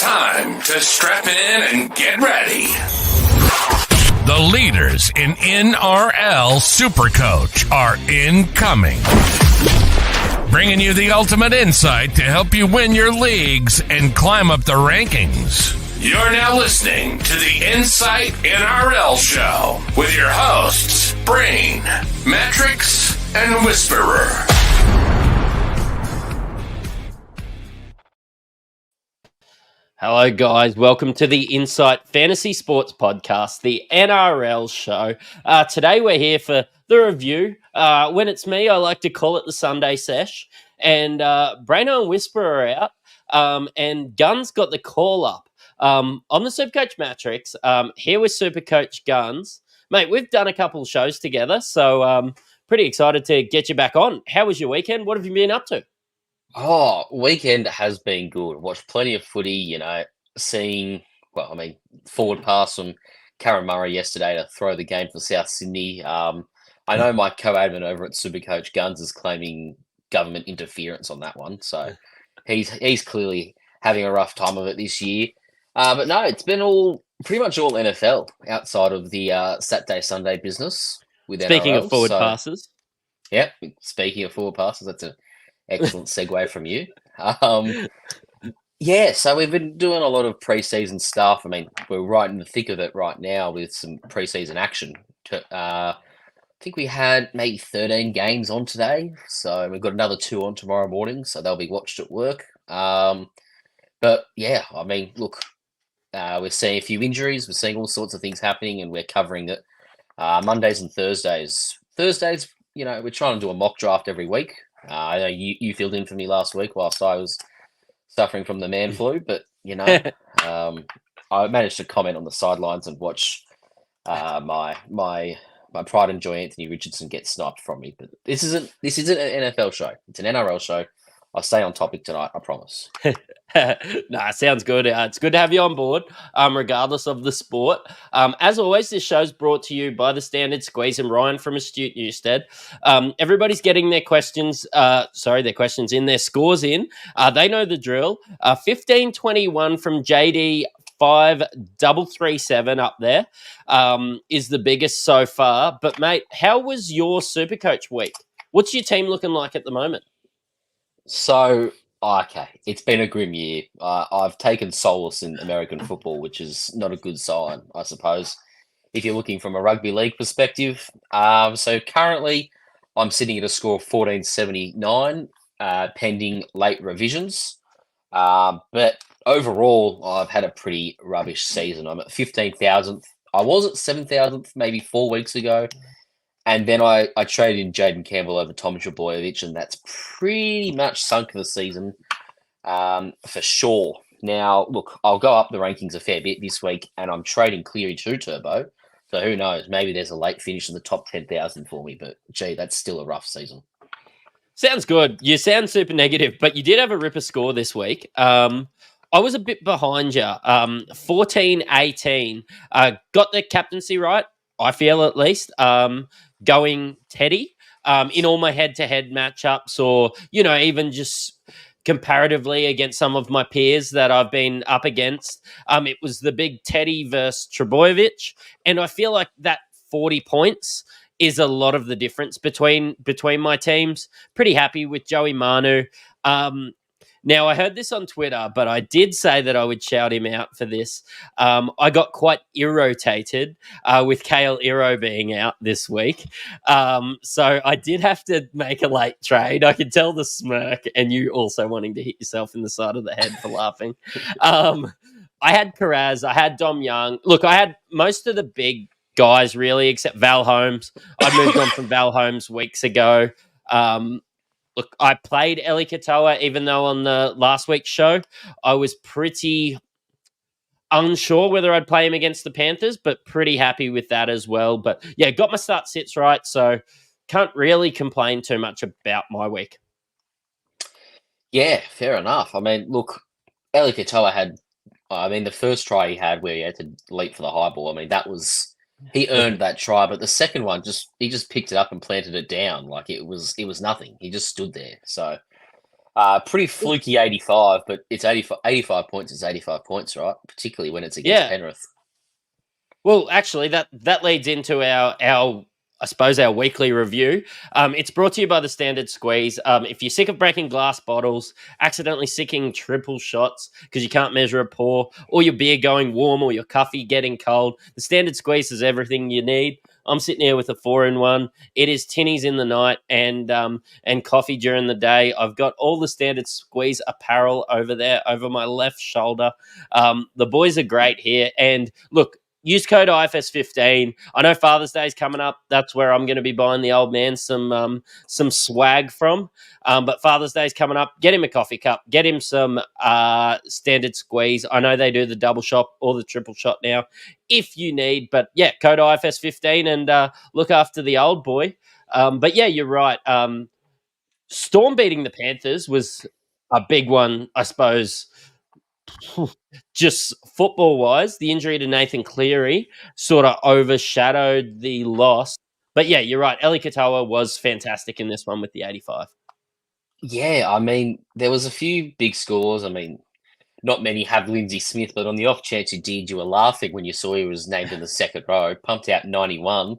time to strap in and get ready. The leaders in NRL SuperCoach are incoming. Bringing you the ultimate insight to help you win your leagues and climb up the rankings. You're now listening to the Insight NRL Show with your hosts, Brain, Mattrix, and Whisperer. Hello, guys. Welcome to the Insight Fantasy Sports Podcast, the NRL Show. Today, we're here for the review. When it's me, I like to call it the Sunday Sesh. And Braino and Whisperer are out, and Guns got the call up. I'm the SuperCoach Mattrix, here with SuperCoach Guns. Mate, we've done a couple of shows together, so pretty excited to get you back on. How was your weekend? What have you been up to? Oh, weekend has been good. Watched plenty of footy, seeing, forward pass from Karen Murray yesterday to throw the game for South Sydney. I know my co-admin over at SuperCoach Guns is claiming government interference on that one, so he's clearly having a rough time of it this year. But no, it's been pretty much all NFL outside of the Saturday, Sunday business with Speaking NRL, of forward passes. Yeah, speaking of forward passes, that's an excellent segue from you. So we've been doing a lot of preseason stuff. I mean, we're right in the thick of it right now with some preseason action. I think we had maybe 13 games on today, so we've got another 2 on tomorrow morning, so they'll be watched at work. But yeah, I mean, look, we're seeing a few injuries, we're seeing all sorts of things happening, and we're covering it Mondays and Thursdays. Thursdays, we're trying to do a mock draft every week. I know you filled in for me last week whilst I was suffering from the man flu, but I managed to comment on the sidelines and watch my pride and joy Anthony Richardson get sniped from me. But this isn't an NFL show; it's an NRL show. I'll stay on topic tonight, I promise. Nah, sounds good. It's good to have you on board, regardless of the sport. As always, this show's brought to you by the Standard Squeeze and Ryan from Astute Newstead. Everybody's getting their questions in, their scores in. They know the drill. 15-21 from JD 5337 up there is the biggest so far. But, mate, how was your SuperCoach week? What's your team looking like at the moment? So, okay, it's been a grim year. I've taken solace in American football, which is not a good sign, I suppose, if you're looking from a rugby league perspective. So currently, I'm sitting at a score of 1479, pending late revisions. But overall, I've had a pretty rubbish season. I'm at 15,000th. I was at 7,000th maybe 4 weeks ago. And then I traded in Jaden Campbell over Tomi Trbojevic, and that's pretty much sunk the season for sure. Now, look, I'll go up the rankings a fair bit this week, and I'm trading Cleary to Turbo. So who knows? Maybe there's a late finish in the top 10,000 for me, but gee, that's still a rough season. Sounds good. You sound super negative, but you did have a ripper score this week. I was a bit behind you. 14-18. Got the captaincy right, I feel at least. Going Teddy in all my head-to-head matchups, or, even just comparatively against some of my peers that I've been up against. It was the big Teddy versus Trbojevic, and I feel like that 40 points is a lot of the difference between my teams. Pretty happy with Joey Manu. Now, I heard this on Twitter, but I did say that I would shout him out for this. I got quite irritated with Kale Iro being out this week. So I did have to make a late trade. I could tell the smirk and you also wanting to hit yourself in the side of the head for laughing. I had Carraz. I had Dom Young. Look, I had most of the big guys, really, except Val Holmes. I moved on from Val Holmes weeks ago. Look, I played Eli Katoa, even though on the last week's show, I was pretty unsure whether I'd play him against the Panthers, but pretty happy with that as well. But yeah, got my start sits right, so can't really complain too much about my week. Yeah, fair enough. I mean, look, Eli Katoa had, the first try he had where he had to leap for the high ball, he earned that try, but the second one he just picked it up and planted it down like it was nothing. He just stood there. So Pretty fluky 85, but it's 85 points is 85 points, right? Particularly when it's against Penrith. Well, actually, that leads into our I suppose our weekly review. It's brought to you by the Standard Squeeze. If you're sick of breaking glass bottles, accidentally sicking triple shots because you can't measure a pour, or your beer going warm, or your coffee getting cold, the Standard Squeeze is everything you need. I'm sitting here with a 4-in-1. It is tinnies in the night and coffee during the day. I've got all the Standard Squeeze apparel over there over my left shoulder. The boys are great here, and look. Use code IFS15. I know Father's Day is coming up. That's where I'm going to be buying the old man some swag from. But Father's Day is coming up. Get him a coffee cup. Get him some Standard Squeeze. I know they do the double shot or the triple shot now if you need. But, yeah, code IFS15 and look after the old boy. But, yeah, you're right. Storm beating the Panthers was a big one, I suppose. Just football-wise, the injury to Nathan Cleary sort of overshadowed the loss. But, yeah, you're right. Eli Katoa was fantastic in this one with the 85. Yeah, I mean, there was a few big scores. I mean, not many have Lindsay Smith, but on the off chance you did, you were laughing when you saw he was named in the second row, pumped out 91.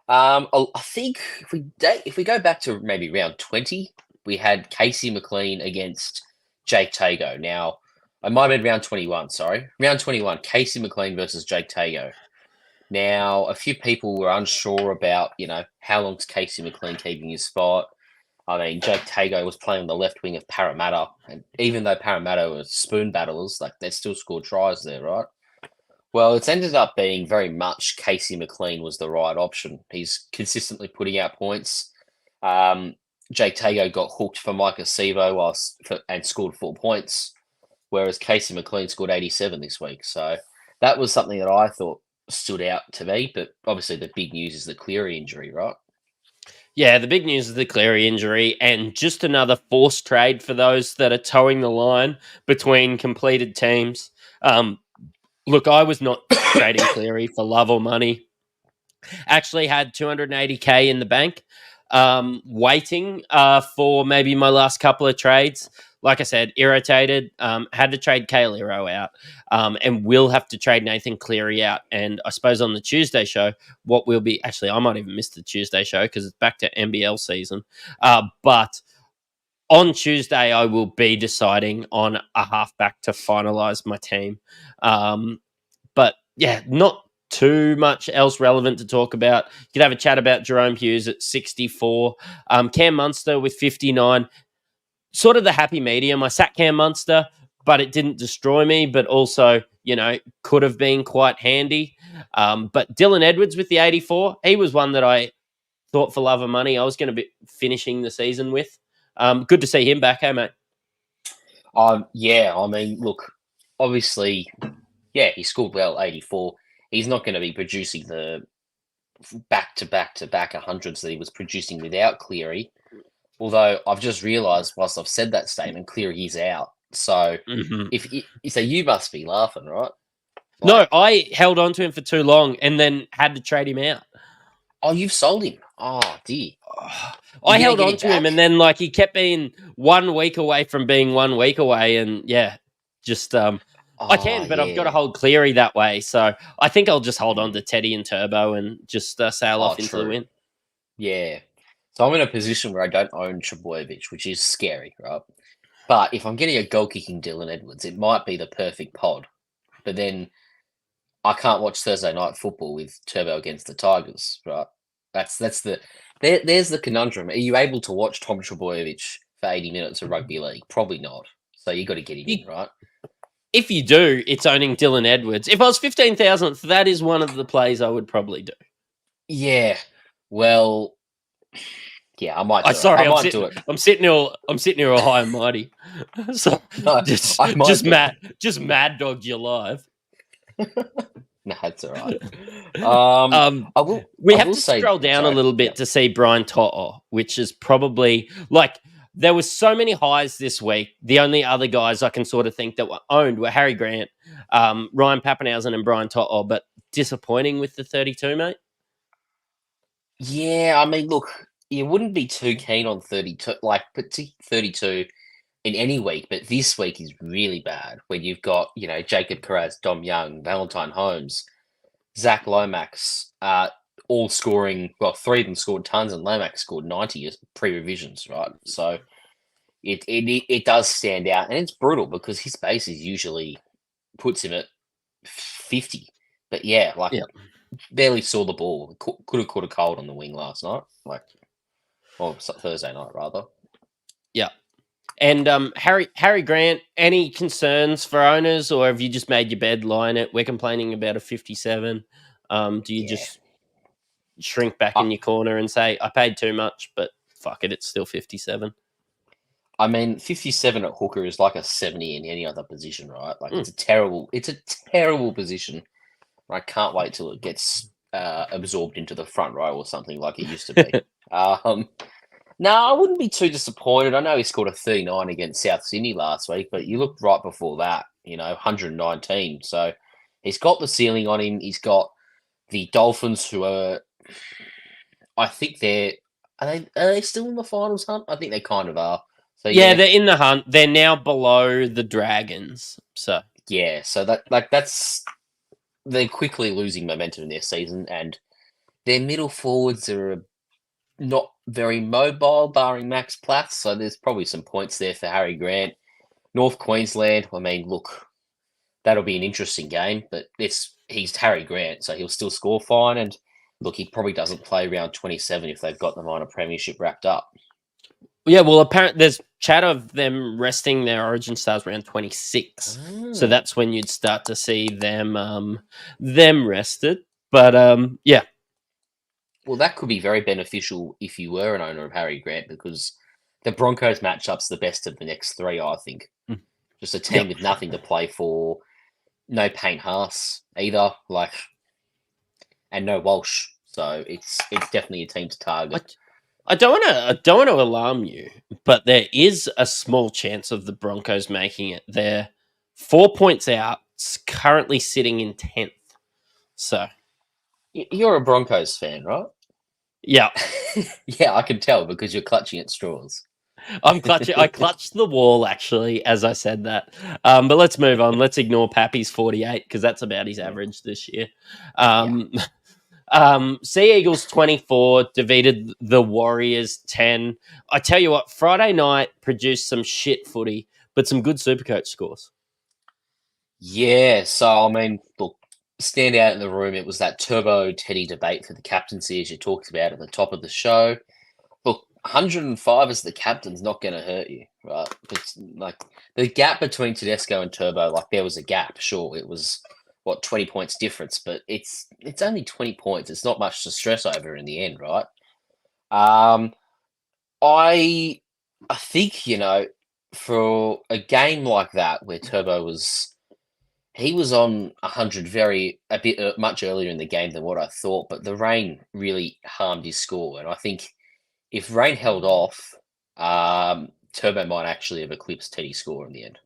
I think if we go back to maybe round 20, we had Casey McLean against Jake Tago. Now, I might have been round 21, sorry. Round 21, Casey McLean versus Jake Tago. Now, a few people were unsure about, how long's Casey McLean keeping his spot. I mean, Jake Tago was playing on the left wing of Parramatta, and even though Parramatta were spoon battlers, they still scored tries there, right? Well, it's ended up being very much Casey McLean was the right option. He's consistently putting out points. Jake Tago got hooked for Micah Sivo and scored 4 points, whereas Casey McLean scored 87 this week. So that was something that I thought stood out to me. But obviously the big news is the Cleary injury, right? Yeah, the big news is the Cleary injury and just another forced trade for those that are towing the line between completed teams. Look, I was not trading Cleary for love or money. Actually had 280K in the bank, waiting for maybe my last couple of trades. Like I said, irritated, had to trade Kale Iro out and will have to trade Nathan Cleary out. And I suppose on the Tuesday show, what will be... Actually, I might even miss the Tuesday show because it's back to NBL season. But on Tuesday, I will be deciding on a halfback to finalise my team. But, yeah, not too much else relevant to talk about. You could have a chat about Jerome Hughes at 64. Cam Munster with 59. Sort of the happy medium. I sat Cam Munster, but it didn't destroy me, but also, could have been quite handy. But Dylan Edwards with the 84, he was one that I thought for love of money I was going to be finishing the season with. Good to see him back, hey, mate? Yeah, I mean, look, obviously, yeah, he scored well, 84. He's not going to be producing the back-to-back-to-back 100s that he was producing without Cleary. Although I've just realised, whilst I've said that statement, Cleary is out. So you must be laughing, right? No, I held on to him for too long and then had to trade him out. Oh, you've sold him. Oh, dear. I held on to him and then he kept being 1 week away from being 1 week away. And yeah, just I can, but I've got to hold Cleary that way. So I think I'll just hold on to Teddy and Turbo and just sail off into the wind. Yeah. So I'm in a position where I don't own Trebojevic, which is scary, right? But if I'm getting a goal-kicking Dylan Edwards, it might be the perfect pod. But then I can't watch Thursday night football with Turbo against the Tigers, right? There's the conundrum. Are you able to watch Tom Trebojevic for 80 minutes of rugby league? Probably not. So you got to get him in, right? If you do, it's owning Dylan Edwards. If I was 15,000th, that is one of the plays I would probably do. Yeah. Well... Yeah, I might. Do it. I'm sitting here all high and mighty. So no, just mad dogged you live. No, it's all right. We have to scroll down a little bit to see Brian To'o, which is probably there was so many highs this week. The only other guys I can sort of think that were owned were Harry Grant, Ryan Pappenhausen, and Brian To'o. But disappointing with the 32, mate. Yeah, I mean, look. You wouldn't be too keen on 32, 32. in any week, but this week is really bad when you've got, Jacob Carraz, Dom Young, Valentine Holmes, Zach Lomax, all scoring, well, 3 of them scored tons and Lomax scored 90 as pre-revisions, right? So it does stand out, and it's brutal because his base is usually puts him at 50. But yeah, barely saw the ball. Could have caught a cold on the wing last night, or Thursday night rather. Yeah. And Harry Grant, any concerns for owners, or have you just made your bed, line it? We're complaining about a 57. Do you just shrink back in your corner and say, I paid too much, but fuck it, it's still 57? I mean, 57 at hooker is like a 70 in any other position, right? It's a terrible position. I can't wait till it gets absorbed into the front row or something like it used to be. No, I wouldn't be too disappointed. I know he scored a 39 against South Sydney last week, but you looked right before that, 119. So he's got the ceiling on him. He's got the Dolphins, who are, I think are they still in the finals hunt? I think they kind of are. So yeah, they're in the hunt. They're now below the Dragons. So yeah, so they're quickly losing momentum in their season, and their middle forwards are not very mobile, barring Max Plath, so there's probably some points there for Harry Grant. North Queensland, I mean, look, that'll be an interesting game, but he's Harry Grant, so he'll still score fine, and look, he probably doesn't play round 27 if they've got them on a premiership wrapped up. Yeah, well, apparently there's chat of them resting their Origin stars around 26, so that's when you'd start to see them rested. But yeah. Well, that could be very beneficial if you were an owner of Harry Grant, because the Broncos matchup's the best of the next 3, I think. Just a team with nothing to play for, no Payne Haas either, and no Walsh. So it's definitely a team to target. I don't want to alarm you, but there is a small chance of the Broncos making it. They're 4 points out, currently sitting in 10th. So you're a Broncos fan, right? Yeah. Yeah, I can tell because you're clutching at straws. I'm clutching. I clutched the wall actually as I said that. But let's move on. Let's ignore Pappy's 48 because that's about his average this year. Sea Eagles 24 defeated the Warriors 10. I tell you what, Friday night produced some shit footy, but some good Supercoach scores. Yeah, so I mean, look, stand out in the room. It was that Turbo Teddy debate for the captaincy, as you talked about at the top of the show. Look, 105 as the captain's not going to hurt you, right? It's the gap between Tedesco and Turbo, there was a gap. Sure, it was 20 points difference, but it's only 20 points. It's not much to stress over in the end, right? I think, for a game like that where Turbo was on 100 much earlier in the game than what I thought, but the rain really harmed his score. And I think if rain held off, Turbo might actually have eclipsed Teddy's score in the end.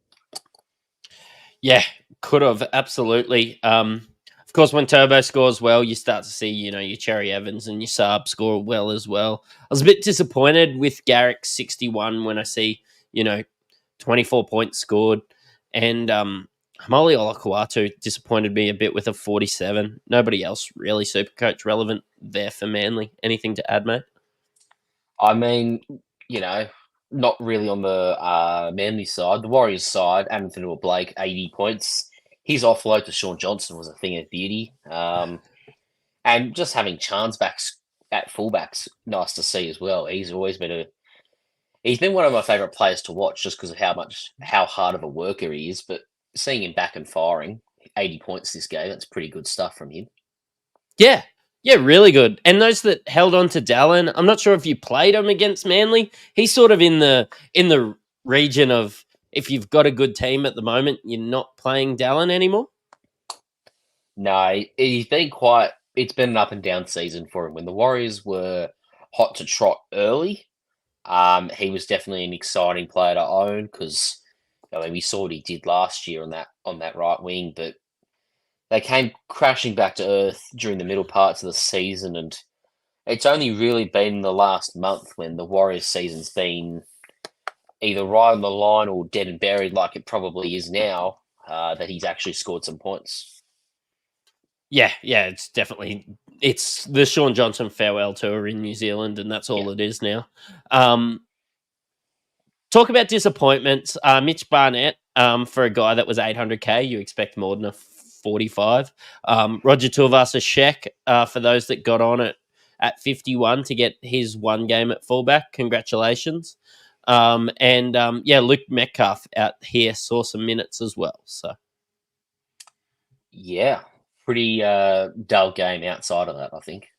Yeah, could have, absolutely. Of course, when Turbo scores well, you start to see, your Cherry Evans and your Saab score well as well. I was a bit disappointed with Garrick's 61 when I see, 24 points scored. And Hamali Olakuatu disappointed me a bit with a 47. Nobody else really Supercoach relevant there for Manly. Anything to add, mate? I mean, not really on the Manly side. The Warriors side, Adam Blake, 80 points. His offload to Sean Johnson was a thing of beauty. And just having Chance backs at fullbacks, nice to see as well. He's always been he's been one of my favourite players to watch just because of how hard of a worker he is. But seeing him back and firing, 80 points this game, that's pretty good stuff from him. Yeah. Yeah, really good. And those that held on to Dallin, I'm not sure if you played him against Manly. He's sort of in the region of, if you've got a good team at the moment, you're not playing Dallin anymore? No, he's been it's been an up and down season for him. When the Warriors were hot to trot early, he was definitely an exciting player to own because we saw what he did last year on that right wing, but they came crashing back to earth during the middle parts of the season, and it's only really been the last month when the Warriors season's been either right on the line or dead and buried like it probably is now, that he's actually scored some points. Yeah, it's definitely it's the Sean Johnson farewell tour in New Zealand, and that's all it is now. Talk about disappointments. Mitch Barnett, for a guy that was 800k, you expect more than a 45. Roger Tuivasa-Sheck, for those that got on it at 51 to get his one game at fullback, congratulations. Luke Metcalf out here saw some minutes as well. So, yeah, pretty dull game outside of that, I think.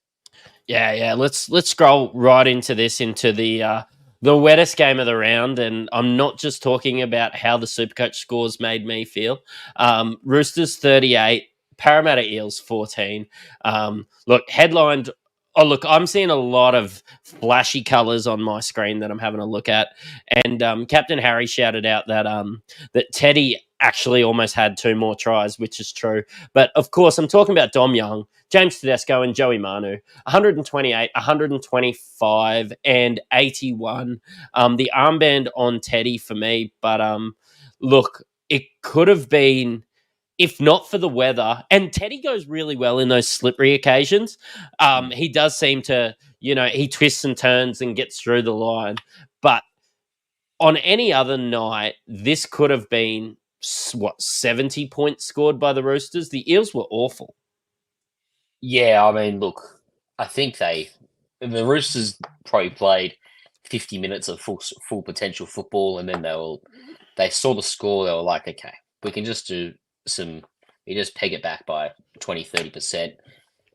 Yeah. Let's scroll right into this, into the wettest game of the round, and I'm not just talking about how the Supercoach scores made me feel. Roosters 38, Parramatta Eels 14. Headlined. Oh, look, I'm seeing a lot of flashy colours on my screen that I'm having a look at, and Captain Harry shouted out that Teddy actually almost had 2 more tries, which is true. But of course, I'm talking about Dom Young, James Tedesco, and Joey Manu. 128, 125, and 81. The armband on Teddy for me, but look, it could have been, if not for the weather, and Teddy goes really well in those slippery occasions. He does seem to, he twists and turns and gets through the line. But on any other night, this could have been, 70 points scored by the Roosters. The Eels were awful. Yeah, I mean, look, I think the Roosters probably played 50 minutes of full potential football, and then they saw the score. They were like, okay, we can just do you just peg it back by 20, 30%,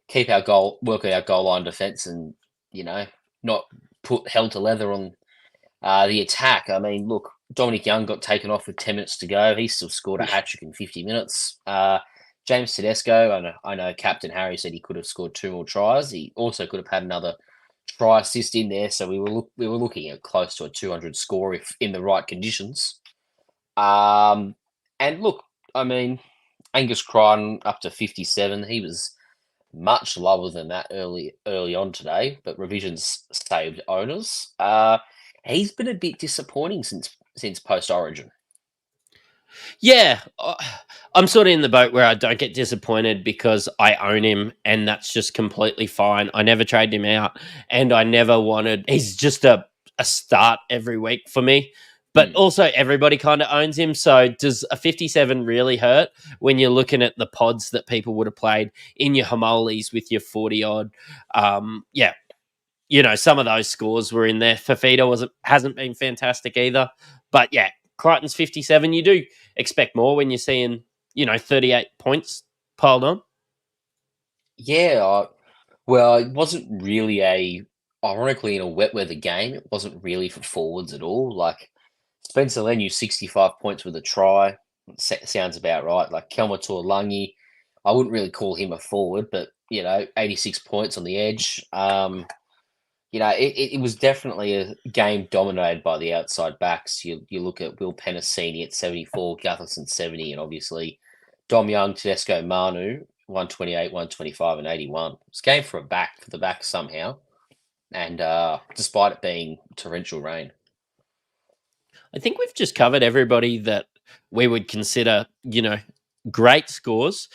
keep work our goal line defense, and not put hell to leather on the attack. I mean, look, Dominic Young got taken off with 10 minutes to go. He still scored a hat trick in 50 minutes. James Tedesco, I know Captain Harry said he could have scored 2 more tries. He also could have had another try assist in there. So we were looking at close to a 200 score if in the right conditions. And look, I mean, Angus Crichton up to 57. He was much lower than that early on today, but revisions saved owners. He's been a bit disappointing since post-Origin. Yeah, I'm sort of in the boat where I don't get disappointed because I own him, and that's just completely fine. I never trade him out, and I never wanted. He's just a start every week for me. But also, everybody kind of owns him. So does a 57 really hurt when you're looking at the pods that people would have played in your Homolis with your 40-odd? Some of those scores were in there. Fafita hasn't been fantastic either. But, yeah, Crichton's 57. You do expect more when you're seeing, 38 points piled on. Yeah, well, it wasn't really ironically, in a wet weather game, it wasn't really for forwards at all. Like, Spencer Leniu, 65 points with a try. Sounds about right. Like Kelma Tuolangi, I wouldn't really call him a forward, but 86 points on the edge. It was definitely a game dominated by the outside backs. You look at Will Penasini at 74, Gutherson 70, and obviously Dom Young, Tedesco, Manu 128, 125, and 81. It's a game for the back somehow, and despite it being torrential rain. I think we've just covered everybody that we would consider, great scores.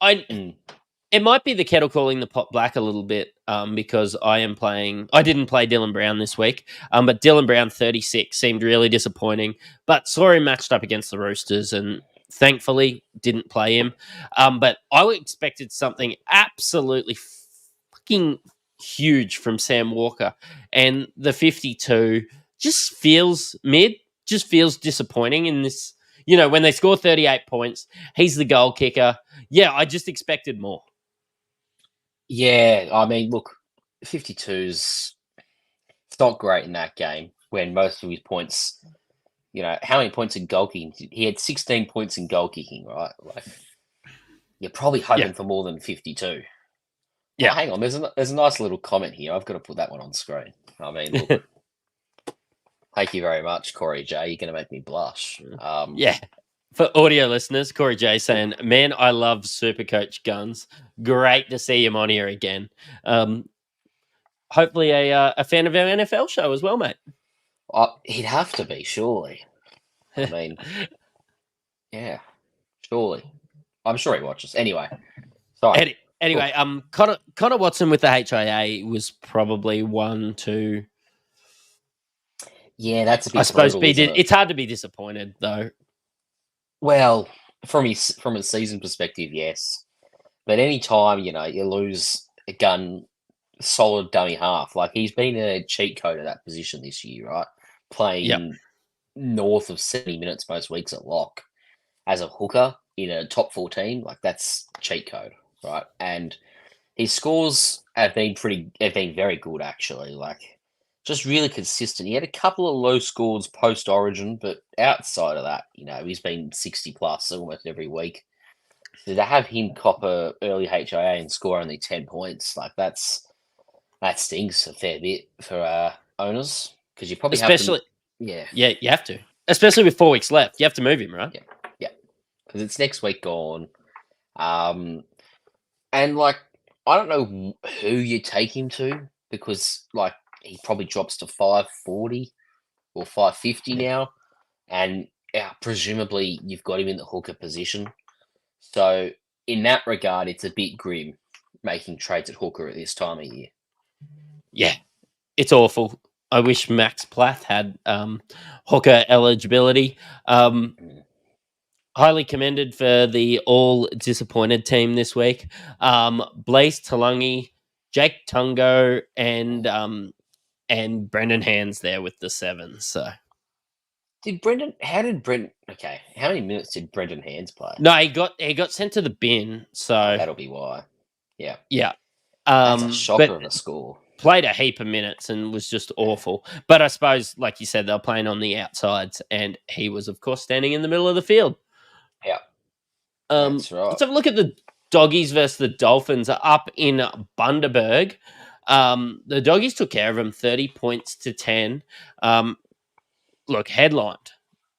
It might be the kettle calling the pot black a little bit because I didn't play Dylan Brown this week, but Dylan Brown 36 seemed really disappointing, but saw him matched up against the Roosters and thankfully didn't play him. But I expected something absolutely fucking huge from Sam Walker, and the 52 just feels mid. Just feels disappointing in this, when they score 38 points, he's the goal kicker. Yeah, I just expected more. Yeah, I mean, look, 52's it's not great in that game when most of his points, how many points in goal kicking? He had 16 points in goal kicking, right? Like, you're probably hoping for more than 52. Yeah. Oh, hang on, there's a nice little comment here. I've got to put that one on screen. I mean, look. Thank you very much, Corey J. You're going to make me blush. For audio listeners, Corey J saying, man, I love Supercoach guns. Great to see him on here again. Hopefully a fan of our NFL show as well, mate. He'd have to be, surely. I mean, yeah, surely. I'm sure he watches. Anyway, sorry. Anyway, Conor Watson with the HIA was probably one to. Yeah, that's a bit I suppose brutal, isn't it? it's hard to be disappointed though. Well, from a season perspective, yes. But any time, you lose a gun solid dummy half, like he's been a cheat code at that position this year, right? Playing north of 70 minutes most weeks at lock as a hooker in a top 14, like that's cheat code, right? And his scores have been very good actually, like just really consistent. He had a couple of low scores post Origin, but outside of that, he's been 60 plus almost every week. So to have him cop a early HIA and score only 10 points, like that stings a fair bit for owners because you probably have to, yeah, you have to, especially with 4 weeks left. You have to move him, right? Yeah, because it's next week gone, and like I don't know who you take him to because like he probably drops to 540 or 550 now, and presumably you've got him in the hooker position. So in that regard, it's a bit grim making trades at hooker at this time of year. Yeah, it's awful. I wish Max Plath had hooker eligibility. Highly commended for the all disappointed team this week. Blaze Talangi, Jake Tungo, and Brendan Hands there with the 7. So How many minutes did Brendan Hands play? no, he got sent to the bin. So that'll be why. Yeah. That's a shocker of a score. Played a heap of minutes and was just awful. But I suppose, like you said, they're playing on the outsides, and he was, of course, standing in the middle of the field. Yeah. That's right. Let's have a look at the Doggies versus the Dolphins up in Bundaberg. The Doggies took care of them 30 points to 10. Look, headlined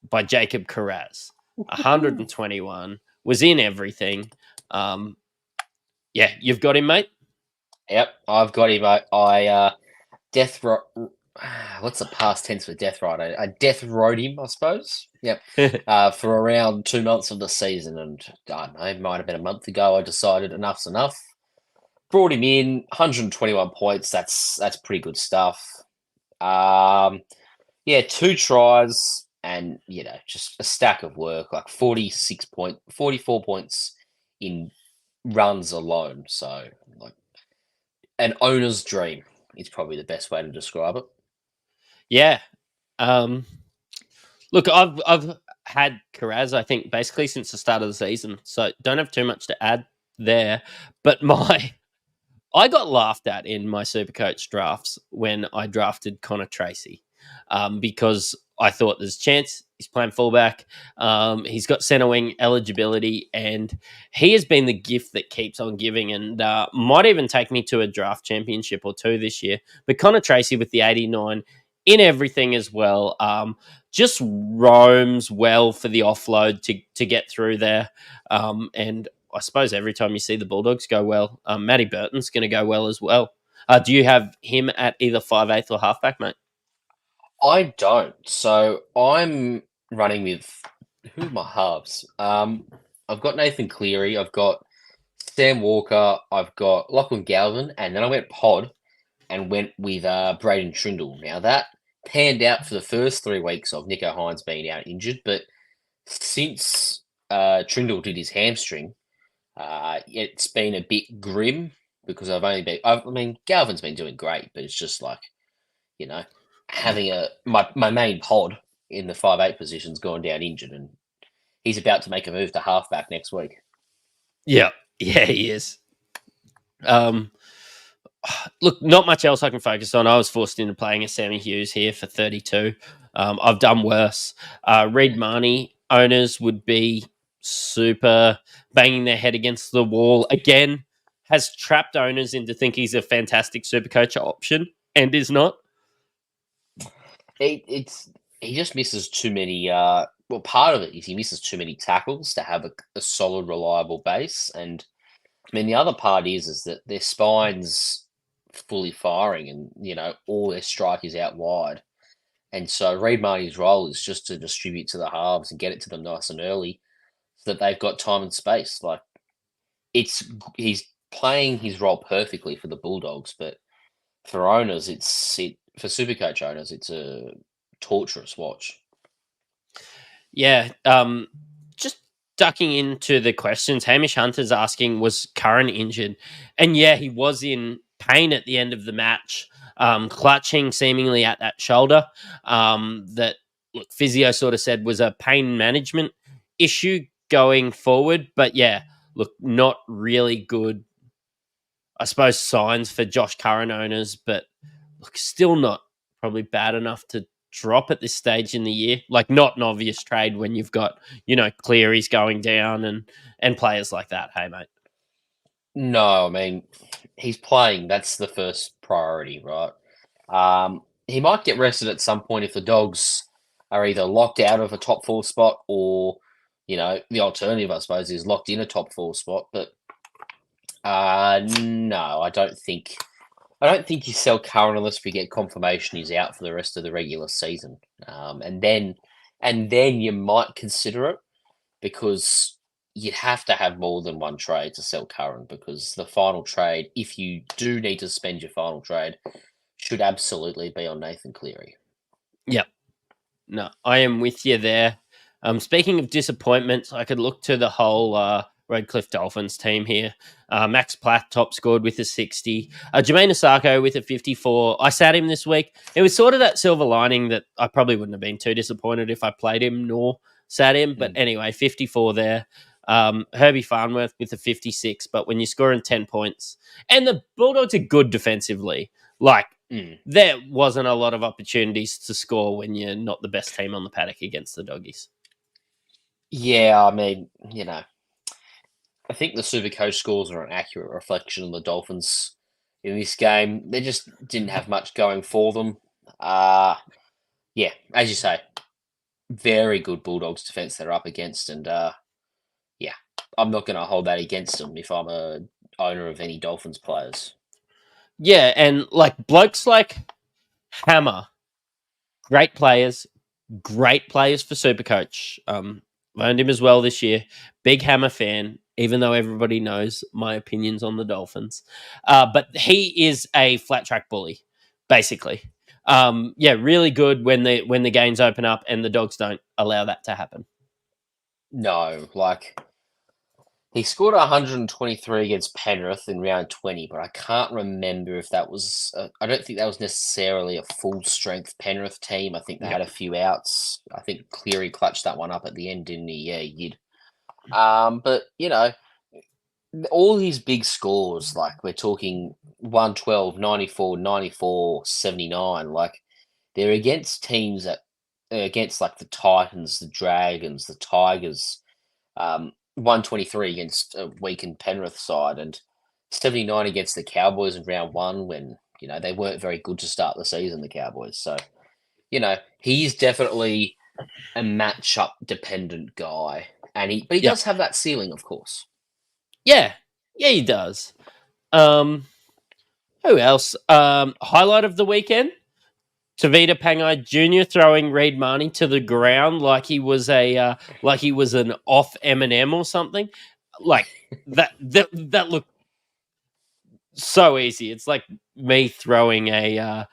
by Jacob Carraz, 121, was in everything. Yeah, you've got him, mate? Yep, I've got him. What's the past tense for death ride? I death rode him, I suppose. Yep. For around 2 months of the season, and I don't know, it might have been a month ago. I decided enough's enough. Brought him in, 121 points. That's pretty good stuff. 2 tries, and just a stack of work, like 44 points in runs alone. So, like, an owner's dream is probably the best way to describe it. Yeah. Look, I've had Carraz, I think, basically since the start of the season, so don't have too much to add there. But I got laughed at in my SuperCoach drafts when I drafted Connor Tracy, because I thought there's a chance he's playing fullback. He's got centre wing eligibility, and he has been the gift that keeps on giving, and might even take me to a draft championship or 2 this year. But Connor Tracy with the 89 in everything as well, just roams well for the offload to get through there. And I suppose every time you see the Bulldogs go well, Matty Burton's going to go well as well. Do you have him at either 5'8" or halfback, mate? I don't. So I'm running with who are my halves? I've got Nathan Cleary, I've got Sam Walker, I've got Lachlan Galvin, and then I went pod and went with Braden Trindle. Now that panned out for the first 3 weeks of Nico Hines being out injured, but since Trindle did his hamstring, it's been a bit grim because Galvin's been doing great, but it's just like, having my main pod in the 5'8" position's gone down injured, and he's about to make a move to halfback next week. Yeah, he is. Look, not much else I can focus on. I was forced into playing a Sammy Hughes here for 32. I've done worse. Reed Marnie owners would be super banging their head against the wall. Again, has trapped owners into thinking he's a fantastic SuperCoach option and is not. He just misses too many. Part of it is he misses too many tackles to have a solid, reliable base, and the other part is that their spine's fully firing, and all their strike is out wide, And so Reid Marnie's role is just to distribute to the halves and get it to them nice and early so that they've got time and space. Like he's playing his role perfectly for the Bulldogs, but for owners, for Supercoach owners, it's a torturous watch. Yeah. Just ducking into the questions, Hamish Hunter's asking, was Curran injured? And yeah, he was in pain at the end of the match, clutching seemingly at that shoulder. That look, physio sort of said was a pain management issue going forward. But yeah, look, not really good, I suppose, signs for Josh Curran owners, but look, still not probably bad enough to drop at this stage in the year. Like, not an obvious trade when you've got, Cleary's going down and players like that. Hey, mate. No, I mean, he's playing. That's the first priority, right? He might get rested at some point if the Dogs are either locked out of a top 4 spot or, the alternative, I suppose, is locked in a top 4 spot. But no, I don't think you sell Curran unless we get confirmation he's out for the rest of the regular season. And then you might consider it, because you'd have to have more than one trade to sell Curran, because the final trade, if you do need to spend your final trade, should absolutely be on Nathan Cleary. Yep. No, I am with you there. Speaking of disappointments, I could look to the whole Redcliffe Dolphins team here. Max Platt top scored with a 60. Jermaine Asako with a 54. I sat him this week. It was sort of that silver lining that I probably wouldn't have been too disappointed if I played him nor sat him. But anyway, 54 there. Herbie Farnworth with a 56. But when you're scoring 10 points, and the Bulldogs are good defensively, there wasn't a lot of opportunities to score when you're not the best team on the paddock against the Doggies. Yeah, I mean, I think the Supercoach scores are an accurate reflection of the Dolphins in this game. They just didn't have much going for them. Yeah, as you say, very good Bulldogs defense they're up against, and yeah, I'm not going to hold that against them if I'm a owner of any Dolphins players. Yeah, and blokes like Hammer, great players for Supercoach. Learned him as well this year. Big Hammer fan, even though everybody knows my opinions on the Dolphins. But he is a flat track bully, basically. Really good when the games open up and the Dogs don't allow that to happen. No, he scored 123 against Penrith in round 20, but I can't remember if that was... I don't think that was necessarily a full-strength Penrith team. I think they had a few outs. I think Cleary clutched that one up at the end, didn't he? Yeah, he did. But, all these big scores, we're talking 112, 94, 94, 79, they're against teams that... against, the Titans, the Dragons, the Tigers... 123 against a weakened Penrith side, and 79 against the Cowboys in round 1 when, they weren't very good to start the season, the Cowboys. So, he's definitely a matchup dependent guy. But he does have that ceiling, of course. Yeah. Yeah, he does. Who else? Highlight of the weekend? Tavita Pangai Jr. throwing Reid Marnie to the ground like he was an off M&M or something. That looked so easy. It's like me throwing a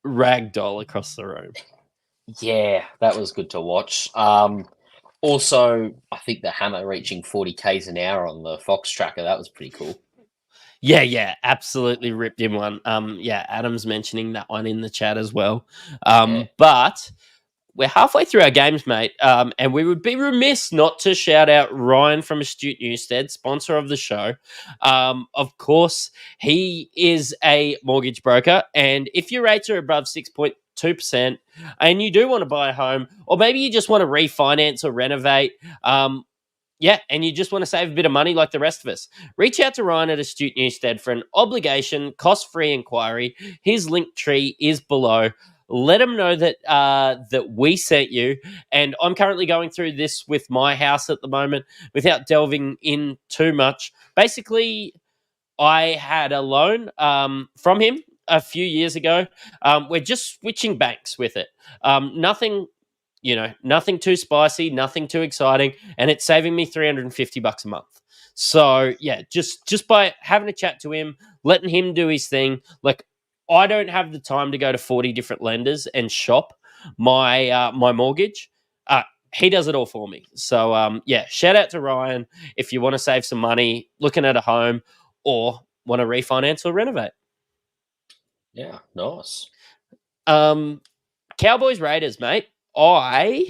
rag doll across the room. Yeah, that was good to watch. Also, I think the Hammer reaching 40 k's an hour on the Fox tracker, that was pretty cool. Yeah, absolutely ripped him one. Adam's mentioning that one in the chat as well. But we're halfway through our games, mate, and we would be remiss not to shout out Ryan from Astute Newstead, sponsor of the show. Of course, he is a mortgage broker, and if your rates are above 6.2% and you do want to buy a home, or maybe you just want to refinance or renovate, and you just want to save a bit of money like the rest of us, reach out to Ryan at Astute Newstead for an obligation, cost-free inquiry. His link tree is below. Let him know that we sent you. And I'm currently going through this with my house at the moment without delving in too much. Basically, I had a loan from him a few years ago. We're just switching banks with it. Nothing, nothing too spicy, nothing too exciting, and it's saving me $350 a month. So yeah, just by having a chat to him, letting him do his thing. Like, I don't have the time to go to 40 different lenders and shop my mortgage. He does it all for me. So yeah, shout out to Ryan if you want to save some money looking at a home or want to refinance or renovate. Yeah, nice. Cowboys Raiders, mate. I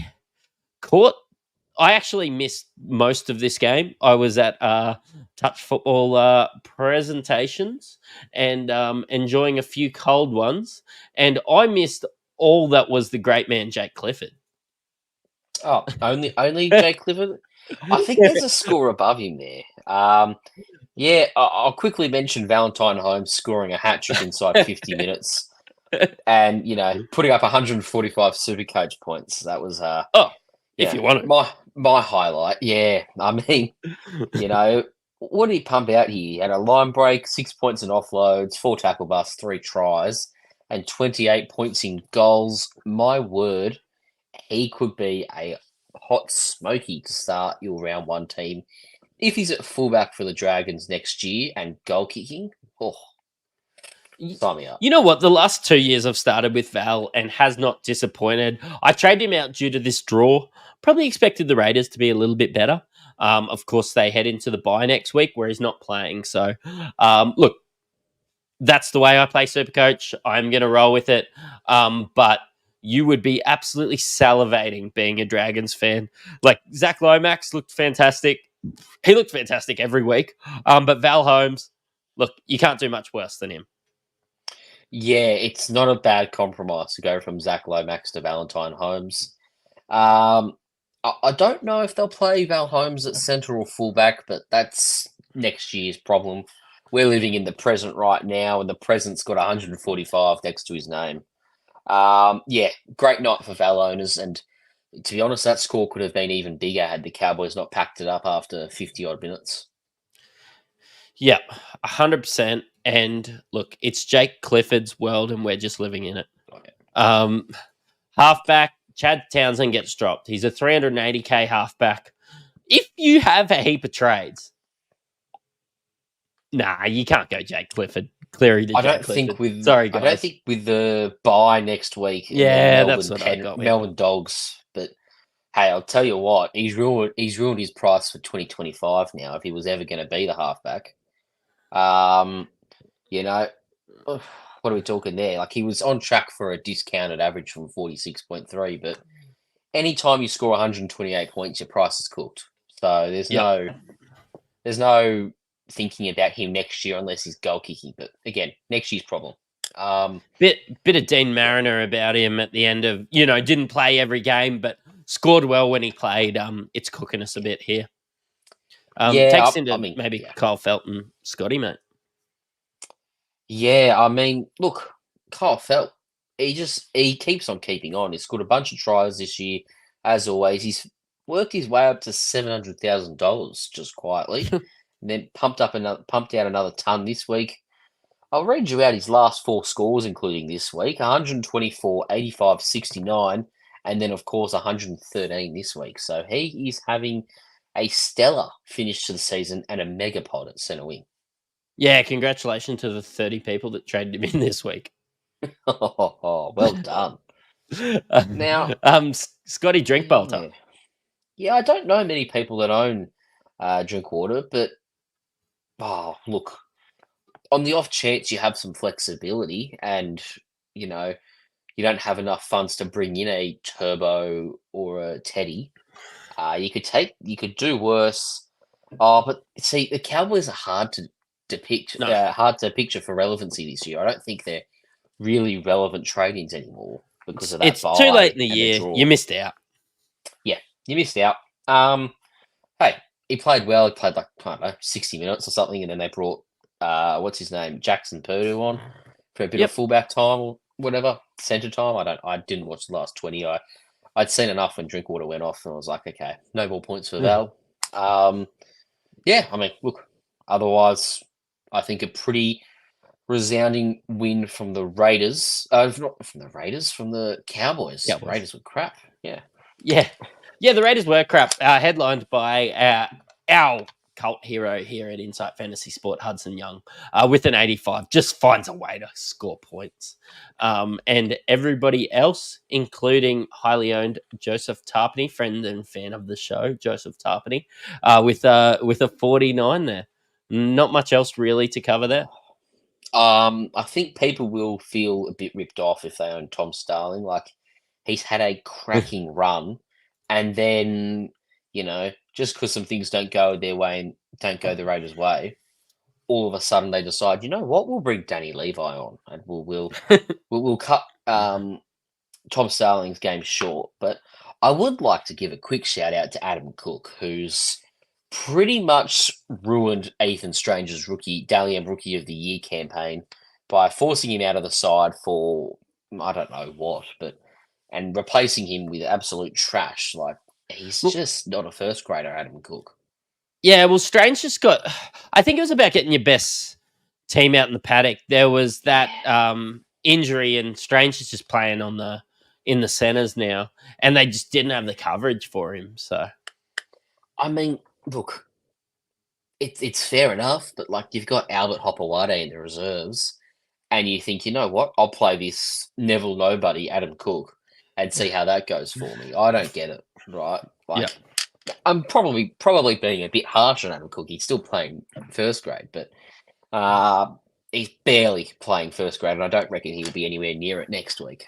actually missed most of this game. I was at touch football presentations and enjoying a few cold ones, and I missed all that was the great man Jake Clifford. Oh, only Jake Clifford? I think there's a score above him there. Yeah, I'll quickly mention Valentine Holmes scoring a hat-trick inside 50 minutes and, putting up 145 SuperCoach points. That was if you want it. My highlight. Yeah, I mean, what did he pump out here? He had a line break, 6 points in offloads, 4 tackle busts, 3 tries, and 28 points in goals. My word, he could be a hot smoky to start your round 1 team. If he's at fullback for the Dragons next year and goal kicking, sign me up. You know what? The last 2 years I've started with Val and has not disappointed. I traded him out due to this draw. Probably expected the Raiders to be a little bit better. Of course, they head into the bye next week where he's not playing. So, look, that's the way I play SuperCoach. I'm going to roll with it. But you would be absolutely salivating being a Dragons fan. Like, Zach Lomax looked fantastic. He looked fantastic every week. But Val Holmes, look, you can't do much worse than him. Yeah, it's not a bad compromise to go from Zach Lomax to Valentine Holmes. I don't know if they'll play Val Holmes at centre or fullback, but that's next year's problem. We're living in the present right now, and the present's got 145 next to his name. Yeah, great night for Val owners, and to be honest, that score could have been even bigger had the Cowboys not packed it up after 50-odd minutes. Yeah, 100%. And look, it's Jake Clifford's world, and we're just living in it. Halfback, Chad Townsend gets dropped. He's a 380K halfback. If you have a heap of trades, you can't go Jake Clifford. Cleary to I Jake don't Clifford. think with Sorry, guys. I don't think with the bye next week. Yeah, that's what I got with. Melbourne Dogs. But hey, I'll tell you what, he's ruined his price for 2025 now. If he was ever going to be the halfback, what are we talking there? Like, he was on track for a discounted average from 46.3, but anytime you score 128 points, your price is cooked. So there's no thinking about him next year unless he's goal kicking. But again, next year's problem. Bit of Dean Mariner about him at the end of, didn't play every game, but scored well when he played. It's cooking us a bit here. Takes into maybe Kyle Felton, Scotty, mate. Yeah, I mean, look, Kyle Felt, he keeps on keeping on. He's scored a bunch of tries this year, as always. He's worked his way up to $700,000 just quietly, and then pumped out another ton this week. I'll read you out his last 4 scores, including this week: 124, 85, 69, and then of course 113 this week. So he is having a stellar finish to the season and a mega pod at centre wing. Yeah, congratulations to the 30 people that traded him in this week. Well done. Now, Scotty Drinkbolter. Yeah, I don't know many people that own Drinkwater, but look, on the off chance you have some flexibility and you don't have enough funds to bring in a Turbo or a Teddy, you could do worse. But see, the Cowboys are hard to picture for relevancy this year. I don't think they're really relevant trade-ins anymore because of that. It's too late in the year. You missed out. Yeah, you missed out. Hey, he played well. He played 60 minutes or something, and then they brought what's his name, Jackson Purdue on for a bit of fullback time or whatever, centre time. I didn't watch the last 20. I'd seen enough when Drinkwater went off, and I was like, okay, no more points for Val. Yeah, I mean, look, otherwise, I think a pretty resounding win from the Raiders. Not from the Raiders, from the Cowboys. Cowboys. Raiders were crap. Yeah. Yeah, the Raiders were crap. Headlined by our cult hero here at Insight Fantasy Sport, Hudson Young, with an 85. Just finds a way to score points. And everybody else, including highly owned Joseph Tarpany, friend and fan of the show, Joseph Tarpany, with a 49 there. Not much else really to cover there. I think people will feel a bit ripped off if they own Tom Starling. Like, he's had a cracking run, and then, just because some things don't go their way and don't go the Raiders' way, all of a sudden they decide, you know what, we'll bring Danny Levi on, and we'll cut Tom Starling's game short. But I would like to give a quick shout out to Adam Cook, who's pretty much ruined Ethan Strange's Dally M Rookie of the Year campaign by forcing him out of the side for I don't know what, and replacing him with absolute trash. Like, he's just not a first grader, Adam Cook. Yeah, well, Strange just got. I think it was about getting your best team out in the paddock. There was that injury, and Strange is just playing in the centers now, and they just didn't have the coverage for him. So, I mean, look, it's fair enough, but like, you've got Albert Hopewade in the reserves, and you think, you know what, I'll play this Neville nobody, Adam Cook, and see how that goes for me. I don't get it, right? Like, I'm probably being a bit harsh on Adam Cook. He's still playing first grade, but he's barely playing first grade, and I don't reckon he will be anywhere near it next week.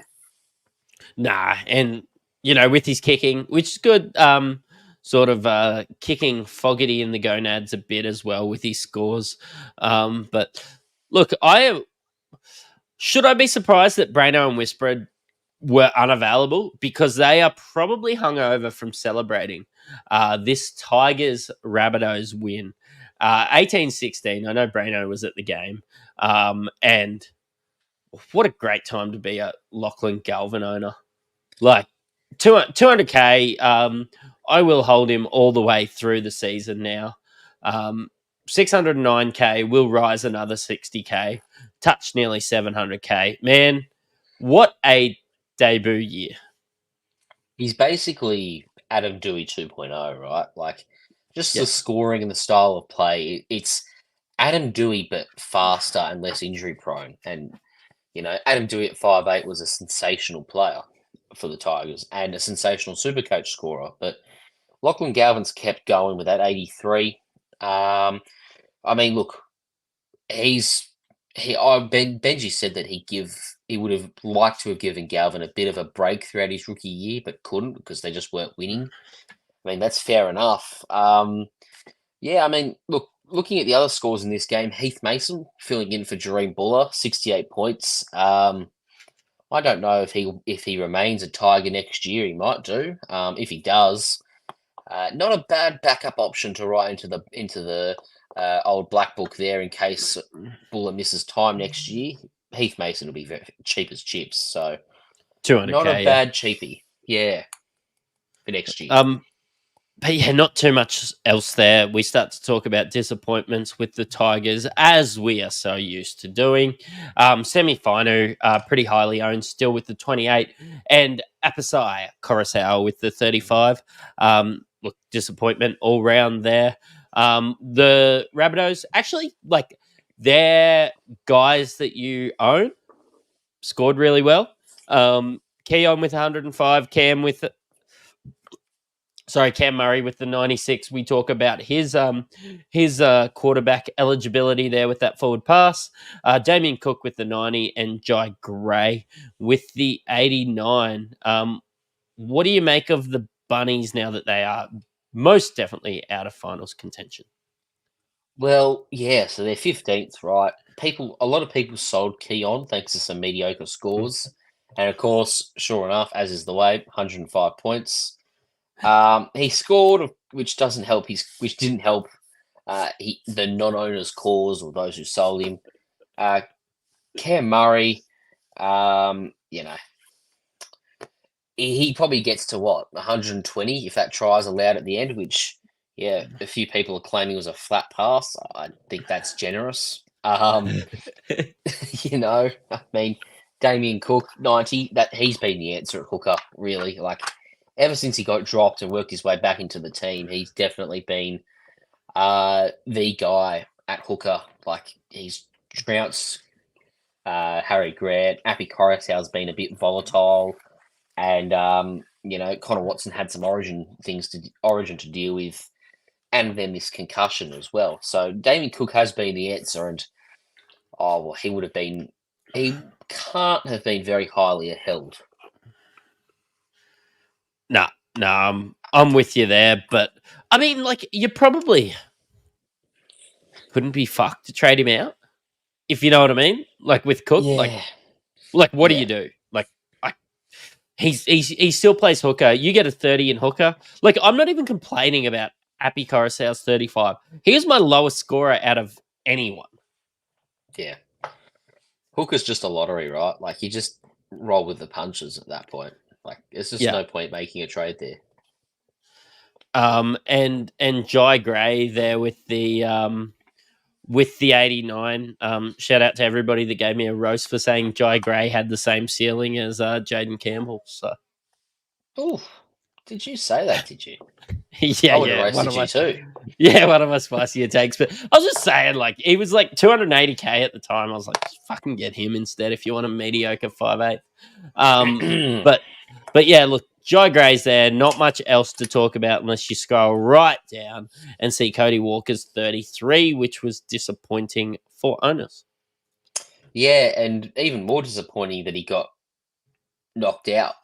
Nah, and with his kicking, which is good, sort of kicking Fogarty in the gonads a bit as well with his scores. But look, should I be surprised that Braino and Whispered were unavailable, because they are probably hungover from celebrating this Tigers Rabbitohs win. 18-16. I know Braino was at the game. And what a great time to be a Lachlan Galvin owner. Like, 200K, I will hold him all the way through the season now. 609K will rise another 60K, touch nearly 700K. Man, what a debut year. He's basically Adam Dewey 2.0, right? Like, just the scoring and the style of play. It's Adam Dewey, but faster and less injury prone. And, Adam Dewey at 5'8" was a sensational player for the Tigers and a sensational SuperCoach scorer. But Lachlan Galvin's kept going with that 83. I mean, look, Benji said that he would have liked to have given Galvin a bit of a break throughout his rookie year, but couldn't because they just weren't winning. I mean, that's fair enough. I mean, look, looking at the other scores in this game, Heath Mason filling in for Jareem Buller, 68 points. I don't know if he remains a Tiger next year. He might do. If he does, not a bad backup option to write into the old black book there in case Buller misses time next year. Heath Mason will be very cheap as chips, so 200K, not a bad cheapie. Yeah, for next year. But yeah, not too much else there. We start to talk about disappointments with the Tigers, as we are so used to doing. Semi-Finu, pretty highly owned, still with the 28, and Apisai Coruscant with the 35. Look, disappointment all round there. The Rabbitohs, actually, like, they're guys that you own, scored really well. Keon with 105, Cam Murray with the 96. We talk about his quarterback eligibility there with that forward pass. Damien Cook with the 90 and Jai Gray with the 89. What do you make of the Bunnies now that they are most definitely out of finals contention? Well, yeah, so they're 15th, right? A lot of people sold Keon thanks to some mediocre scores. And of course, sure enough, as is the way, 105 points. He scored, which didn't help the non-owners' cause or those who sold him. Cam Murray, he probably gets to 120 if that try is allowed at the end, which, a few people are claiming was a flat pass. I think that's generous. You know, I mean, Damien Cook, 90, that he's been the answer at hooker, really. Like, ever since he got dropped and worked his way back into the team, he's definitely been the guy at hooker. Like, he's trounced Harry Grant. Appy Coruscant's been a bit volatile. And, you know, Conor Watson had some origin to deal with, and then this concussion as well. So Damien Cook has been the answer, and he can't have been very highly held. No, I'm with you there, but I mean, like, you probably couldn't be fucked to trade him out, if you know what I mean. Like with Cook, Yeah. like what do you do? Like, he still plays hooker. You get a 30 in hooker. Like, I'm not even complaining about Appy Coruscant's 35. He was my lowest scorer out of anyone. Yeah. Hooker's just a lottery, right? Like, you just roll with the punches at that point. Like, there's just no point making a trade there. And Jai Gray there with the 89. Shout out to everybody that gave me a roast for saying Jai Gray had the same ceiling as Jaden Campbell. So, oh, did you say that? Did you? Yeah, I would have roasted you too. Yeah, one of my spicier takes. But I was just saying, like, he was like 280k at the time. I was like, just fucking get him instead if you want a mediocre 5'8". But yeah, look, Jai Gray's there. Not much else to talk about unless you scroll right down and see Cody Walker's 33, which was disappointing for owners. Yeah, and even more disappointing that he got knocked out,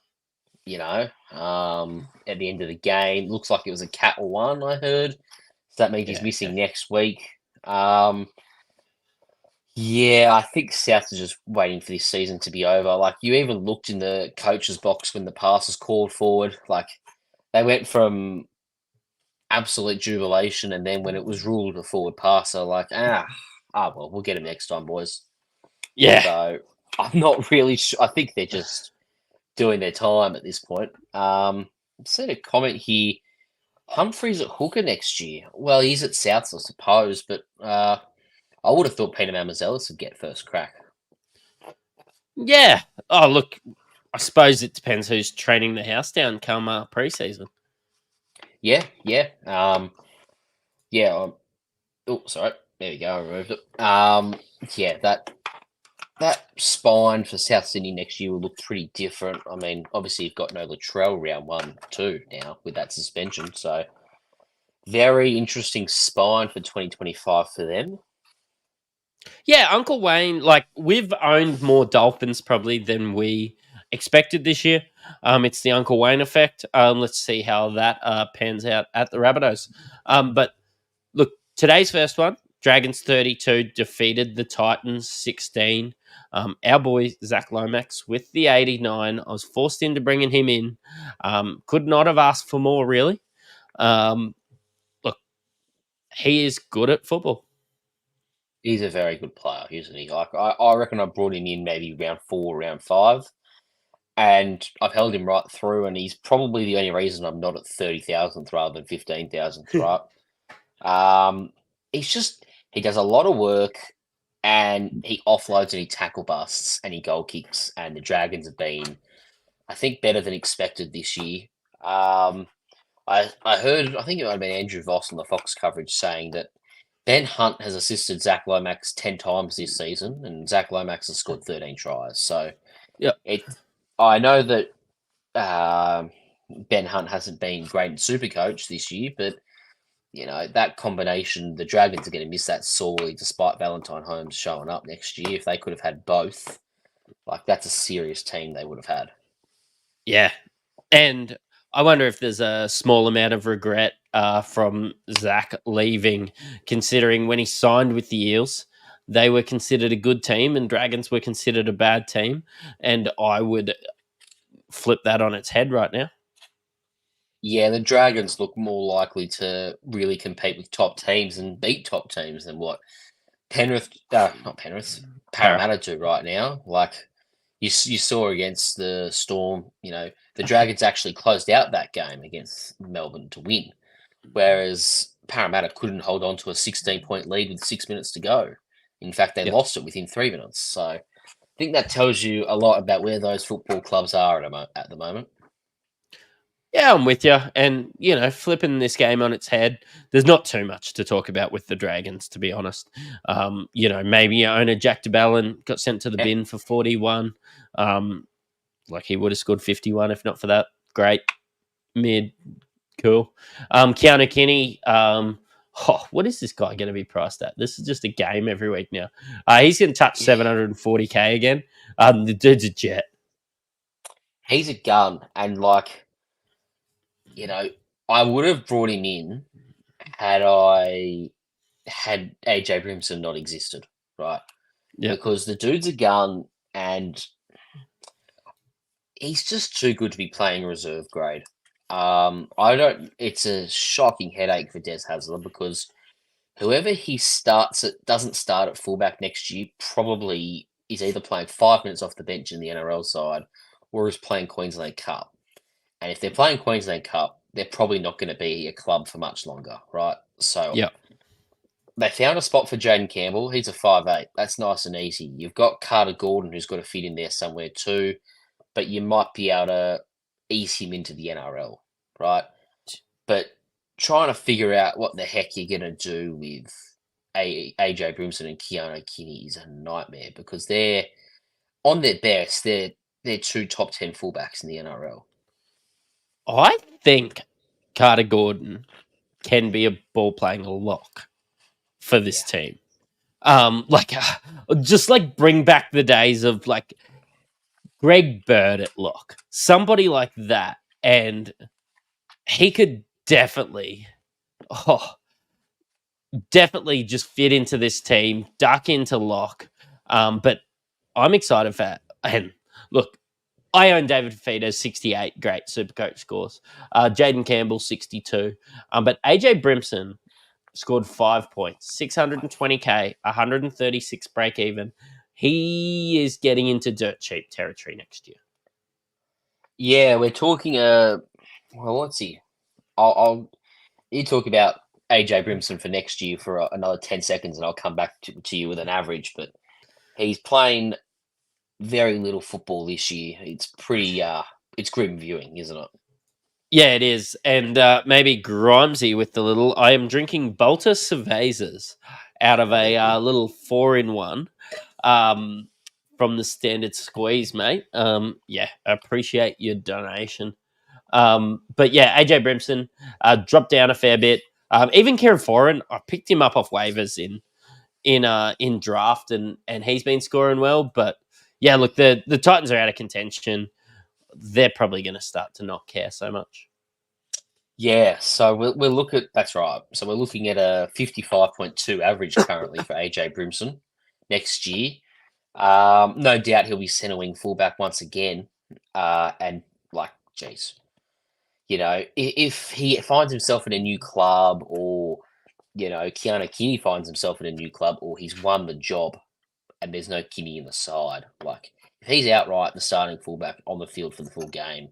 you know, at the end of the game. Looks like it was a cat one, I heard. So that means he's missing next week. Yeah, I think South is just waiting for this season to be over. Like, you even looked in the coach's box when the pass was called forward. Like, they went from absolute jubilation, and then when it was ruled a forward pass, they're like, well, we'll get him next time, boys. Yeah. So I'm not really sure. I think they're just doing their time at this point. I've seen a comment here. Humphrey's at hooker next year. Well, he's at Souths, I suppose, but I would have thought Peter Mamazelis would get first crack. Yeah. Oh, look, I suppose it depends who's training the house down come pre-season. Yeah. Oh, sorry. There we go. I removed it. Yeah, that spine for South Sydney next year will look pretty different. I mean, obviously you've got no Latrell round 1, 2 now with that suspension. So very interesting spine for 2025 for them. Yeah, Uncle Wayne, like, we've owned more Dolphins probably than we expected this year. It's the Uncle Wayne effect. Let's see how that pans out at the Rabbitohs. But look, today's first one, Dragons 32 defeated the Titans 16. Our boy Zach Lomax with the 89. I was forced into bringing him in. Could not have asked for more, really. Look, he is good at football. He's a very good player, isn't he? Like, I reckon I brought him in maybe round 4, round 5, and I've held him right through, and he's probably the only reason I'm not at 30,000th rather than 15,000th, right? He does a lot of work, and he offloads and he tackle busts and he goal kicks, and the Dragons have been, I think, better than expected this year. I heard, I think it might have been Andrew Voss on the Fox coverage saying that Ben Hunt has assisted Zach Lomax 10 times this season, and Zach Lomax has scored 13 tries. So, I know that Ben Hunt hasn't been great in SuperCoach this year, but, you know, that combination, the Dragons are going to miss that sorely despite Valentine Holmes showing up next year. If they could have had both, like, that's a serious team they would have had. Yeah. And I wonder if there's a small amount of regret from Zach leaving, considering when he signed with the Eels, they were considered a good team and Dragons were considered a bad team. And I would flip that on its head right now. Yeah, the Dragons look more likely to really compete with top teams and beat top teams than what Parramatta do right now. Like, you saw against the Storm, you know, the Dragons actually closed out that game against Melbourne to win, whereas Parramatta couldn't hold on to a 16-point lead with 6 minutes to go. In fact, they lost it within 3 minutes. So I think that tells you a lot about where those football clubs are at the moment. Yeah, I'm with you. And, flipping this game on its head, there's not too much to talk about with the Dragons, to be honest. Maybe your owner, Jack DeBellin, got sent to the bin for 41. He would have scored 51 if not for that. Great. Mid. Cool. Keanu Kinney, what is this guy going to be priced at? This is just a game every week now. He's going to touch 740K again. The dude's a jet. He's a gun. And, I would have brought him in had AJ Brimson not existed, right? Yeah. Because the dude's a gun and he's just too good to be playing reserve grade. It's a shocking headache for Des Hasler because whoever he doesn't start at fullback next year probably is either playing 5 minutes off the bench in the NRL side or is playing Queensland Cup. And if they're playing Queensland Cup, they're probably not going to be a club for much longer, right? So they found a spot for Jaden Campbell. He's a 5'8". That's nice and easy. You've got Carter Gordon, who's got to fit in there somewhere too, but you might be able to ease him into the NRL, right? But trying to figure out what the heck you're going to do with AJ Brimson and Keanu Kinney is a nightmare because they're, on their best, they're two top 10 fullbacks in the NRL. I think Carter Gordon can be a ball-playing lock for this team. Just bring back the days of Greg Bird at lock, somebody like that, and he could definitely just fit into this team, duck into lock. But I'm excited for that. And look, I own David Fifita's 68 great SuperCoach scores. Jaden Campbell 62. But AJ Brimson scored 5 points, 620K, 136 break even. He is getting into dirt cheap territory next year. Yeah, we're talking. What's he? You talk about AJ Brimson for next year for another 10 seconds, and I'll come back to you with an average. But he's playing very little football this year. It's pretty. It's grim viewing, isn't it? Yeah, it is. And maybe Grimesy with the little. I am drinking Balter Cervezas out of a little 4-in-1. From the Standard Squeeze, mate. Appreciate your donation. But yeah, AJ Brimson dropped down a fair bit. Even Kieran Foran, I picked him up off waivers in draft, and he's been scoring well. But yeah, look, the Titans are out of contention. They're probably going to start to not care so much. Yeah, so we'll look at that's right. So we're looking at a 55.2 average currently for AJ Brimson next year. No doubt he'll be centre wing fullback once again. And if he finds himself in a new club, or Keanu Kinney finds himself in a new club, or he's won the job, and there's no Kinney in the side, if he's outright the starting fullback on the field for the full game,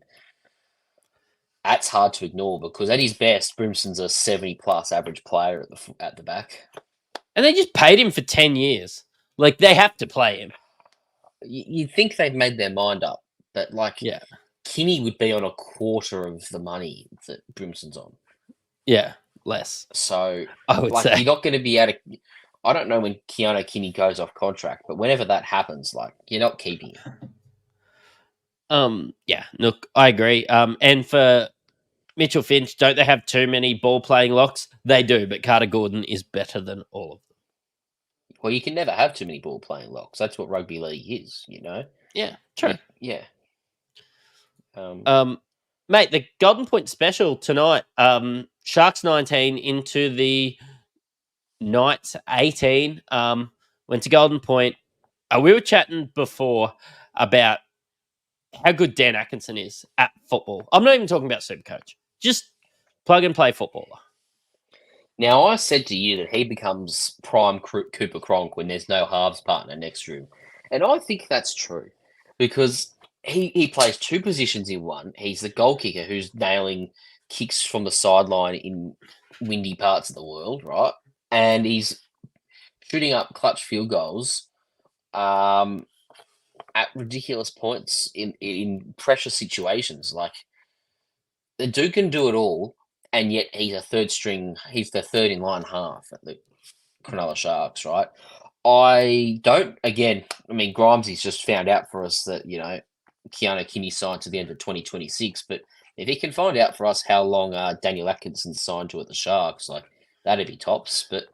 that's hard to ignore because at his best, Brimson's a 70+ average player at the back. And they just paid him for 10 years. They have to play him. You'd think they've made their mind up, but Kinney would be on a quarter of the money that Brimson's on. Yeah, less. So I would say you're not going to be able to. I don't know when Keanu Kinney goes off contract, but whenever that happens, you're not keeping him. Yeah, look, I agree. And for Mitchell Finch, don't they have too many ball-playing locks? They do, but Carter Gordon is better than all of them. Well, you can never have too many ball-playing locks. That's what rugby league is, Yeah, true. Yeah. Mate, the Golden Point special tonight, Sharks 19 into the Knights 18, went to Golden Point. We were chatting before about how good Dan Atkinson is at football. I'm not even talking about SuperCoach. Just plug and play footballer. Now, I said to you that he becomes prime Cooper Cronk when there's no halves partner next to him. And I think that's true because he plays two positions in one. He's the goal kicker who's nailing kicks from the sideline in windy parts of the world, right? And he's shooting up clutch field goals at ridiculous points in pressure situations. Like the dude can do it all, and yet he's a third string. He's the third in line half at the Cronulla Sharks, right? I don't. Again, I mean, Grimesy's just found out for us that Keanu Kinney signed to the end of 2026, but if he can find out for us how long Daniel Atkinson's signed to at the Sharks, like that'd be tops. But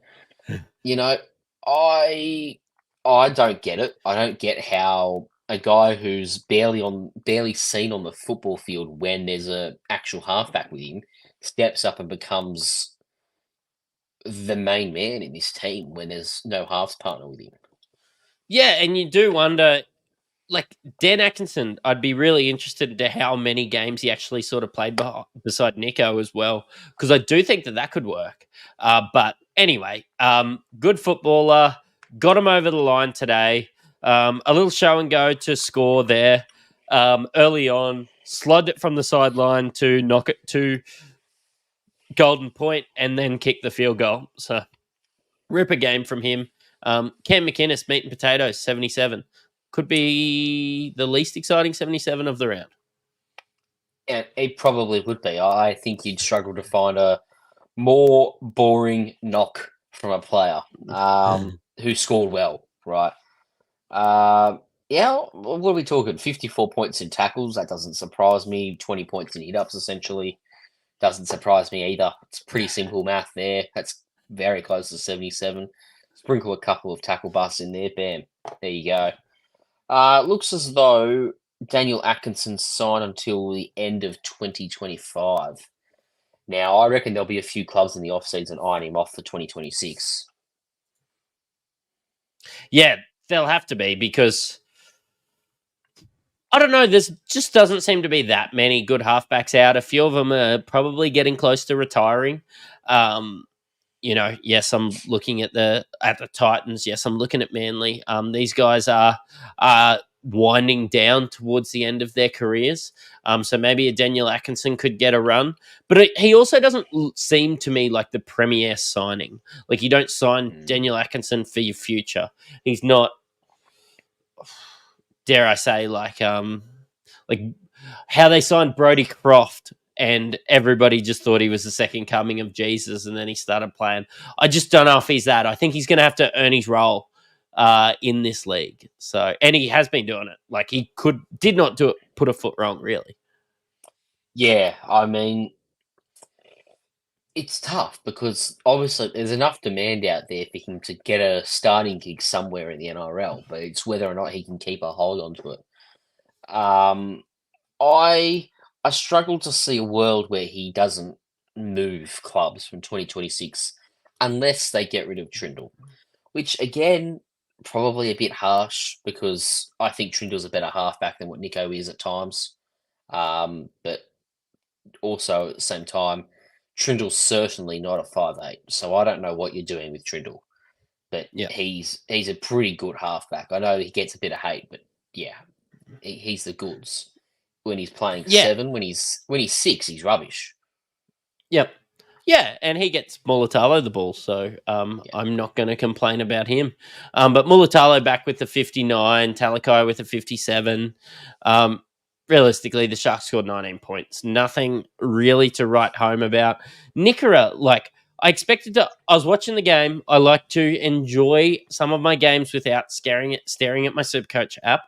I don't get it. I don't get how a guy who's barely seen on the football field when there's a actual halfback with him steps up and becomes the main man in this team when there's no halves partner with him. Yeah, and you do wonder, like Dan Atkinson, I'd be really interested into how many games he actually sort of played beside Nico as well, because I do think that could work. But anyway, good footballer, got him over the line today. A little show and go to score there early on, slogged it from the sideline to knock it to golden point and then kick the field goal. So ripper game from him. Cam McInnes, meat and potatoes, 77. Could be the least exciting 77 of the round. And it probably would be. I think you'd struggle to find a more boring knock from a player who scored well, right? Yeah, what are we talking? 54 points in tackles. That doesn't surprise me. 20 points in hit-ups, essentially. Doesn't surprise me either. It's pretty simple math there. That's very close to 77. Sprinkle a couple of tackle busts in there. Bam. There you go. Looks as though Daniel Atkinson signed until the end of 2025. Now, I reckon there'll be a few clubs in the off-season eyeing him off for 2026. Yeah, they'll have to be because, I don't know, there's just doesn't seem to be that many good halfbacks out. A few of them are probably getting close to retiring. Yes, I'm looking at the Titans. Yes, I'm looking at Manly. These guys are winding down towards the end of their careers. So maybe a Daniel Atkinson could get a run. But he also doesn't seem to me like the premier signing. Like, you don't sign Daniel Atkinson for your future. He's not, dare I say, like how they signed Brodie Croft and everybody just thought he was the second coming of Jesus, and then he started playing. I just don't know if he's that. I think he's going to have to earn his role in this league. So, and he has been doing it. Like, he did not do it, put a foot wrong, really. Yeah, I mean, it's tough because obviously there's enough demand out there for him to get a starting gig somewhere in the NRL, but it's whether or not he can keep a hold onto it. I struggle to see a world where he doesn't move clubs from 2026 unless they get rid of Trindle, which again, probably a bit harsh because I think Trindle's a better halfback than what Nico is at times. But also at the same time, Trindle's certainly not a 5'8", so I don't know what you're doing with Trindle. But yeah, he's a pretty good halfback. I know he gets a bit of hate, but yeah, he's the goods. When he's playing 7, when he's 6, he's rubbish. Yep. Yeah, and he gets Mulatalo the ball, so I'm not going to complain about him. But Mulatalo back with the 59, Talakai with the 57. Realistically, the Sharks scored 19 points. Nothing really to write home about. Nikora, I was watching the game. I like to enjoy some of my games without staring at my SuperCoach app.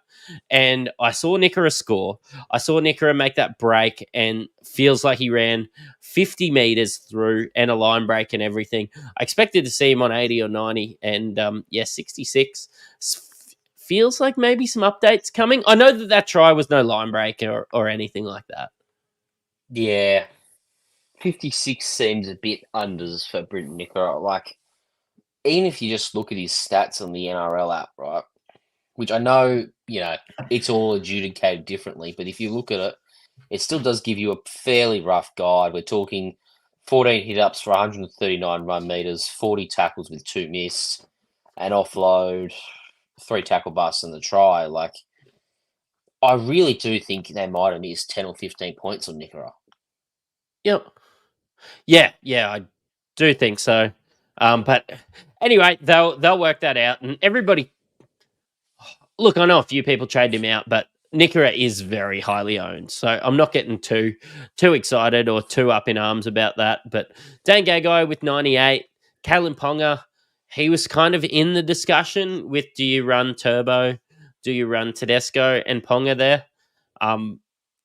And I saw Nikora score. I saw Nikora make that break and feels like he ran 50 meters through and a line break and everything. I expected to see him on 80 or 90 and 66. Feels like maybe some updates coming. I know that try was no line break or anything like that. Yeah. 56 seems a bit unders for Britton Nikora. Even if you just look at his stats on the NRL app, right, which I know, it's all adjudicated differently, but if you look at it, it still does give you a fairly rough guide. We're talking 14 hit-ups for 139 run meters, 40 tackles with 2 missed, an offload, 3 tackle busts and the try. I really do think they might have missed 10 or 15 points on Nikora. Yep. Yeah, I do think so. But anyway, they'll work that out, and everybody. Look, I know a few people traded him out, but Nikora is very highly owned, so I'm not getting too excited or too up in arms about that. But Dan Gagai with 98, Kalen Ponga, he was kind of in the discussion with: do you run Turbo, do you run Tedesco and Ponga there?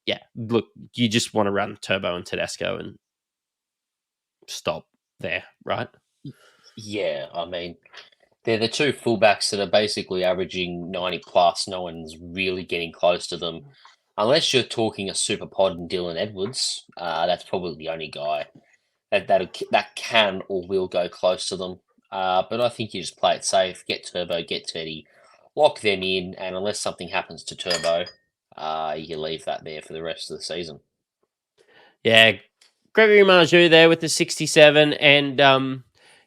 Yeah, look, you just want to run Turbo and Tedesco and stop there, right? Yeah, I mean, they're the two fullbacks that are basically averaging 90 plus. No one's really getting close to them. Unless you're talking a super pod and Dylan Edwards, that's probably the only guy that can or will go close to them. But I think you just play it safe, get Turbo, get Teddy, lock them in, and unless something happens to Turbo, you leave that there for the rest of the season. Yeah, Gregory Marju there with the 67, and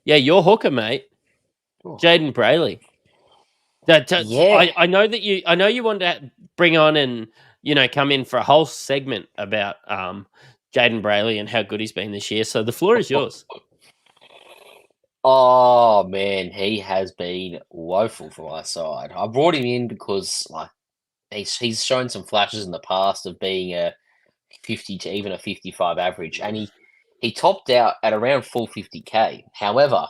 yeah, your hooker, mate, Jaden Brayley. Yeah. I know that you. I know you wanted to bring on and come in for a whole segment about Jaden Brayley and how good he's been this year. So the floor is yours. Oh man, he has been woeful for my side. I brought him in because he's shown some flashes in the past of being a 50 to even a 55 average, and he topped out at around 450k. However,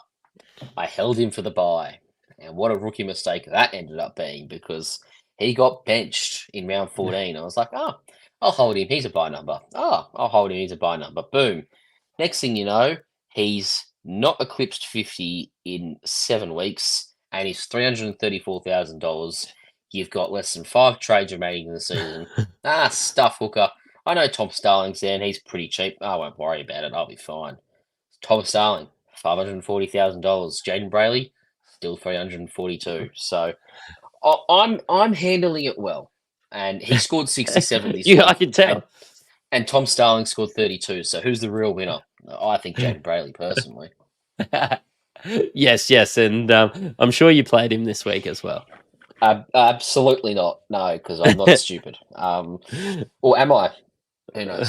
I held him for the buy, and what a rookie mistake that ended up being, because he got benched in round 14. I was like, oh, I'll hold him. He's a buy number. Oh, I'll hold him. He's a buy number. Boom. Next thing you know, he's not eclipsed 50 in 7 weeks, and he's $334,000. You've got less than 5 trades remaining in the season. Stuff hooker. I know Tom Starling's there, and he's pretty cheap. I won't worry about it. I'll be fine. Tom Starling, $540,000. Jaden Brayley, still 342. So I'm handling it well, and he scored 67 this week. I can tell. And Tom Starling scored 32. So who's the real winner? I think Jaden Brayley personally. Yes, and I'm sure you played him this week as well. Absolutely not. No, because I'm not stupid. Or am I? Who knows?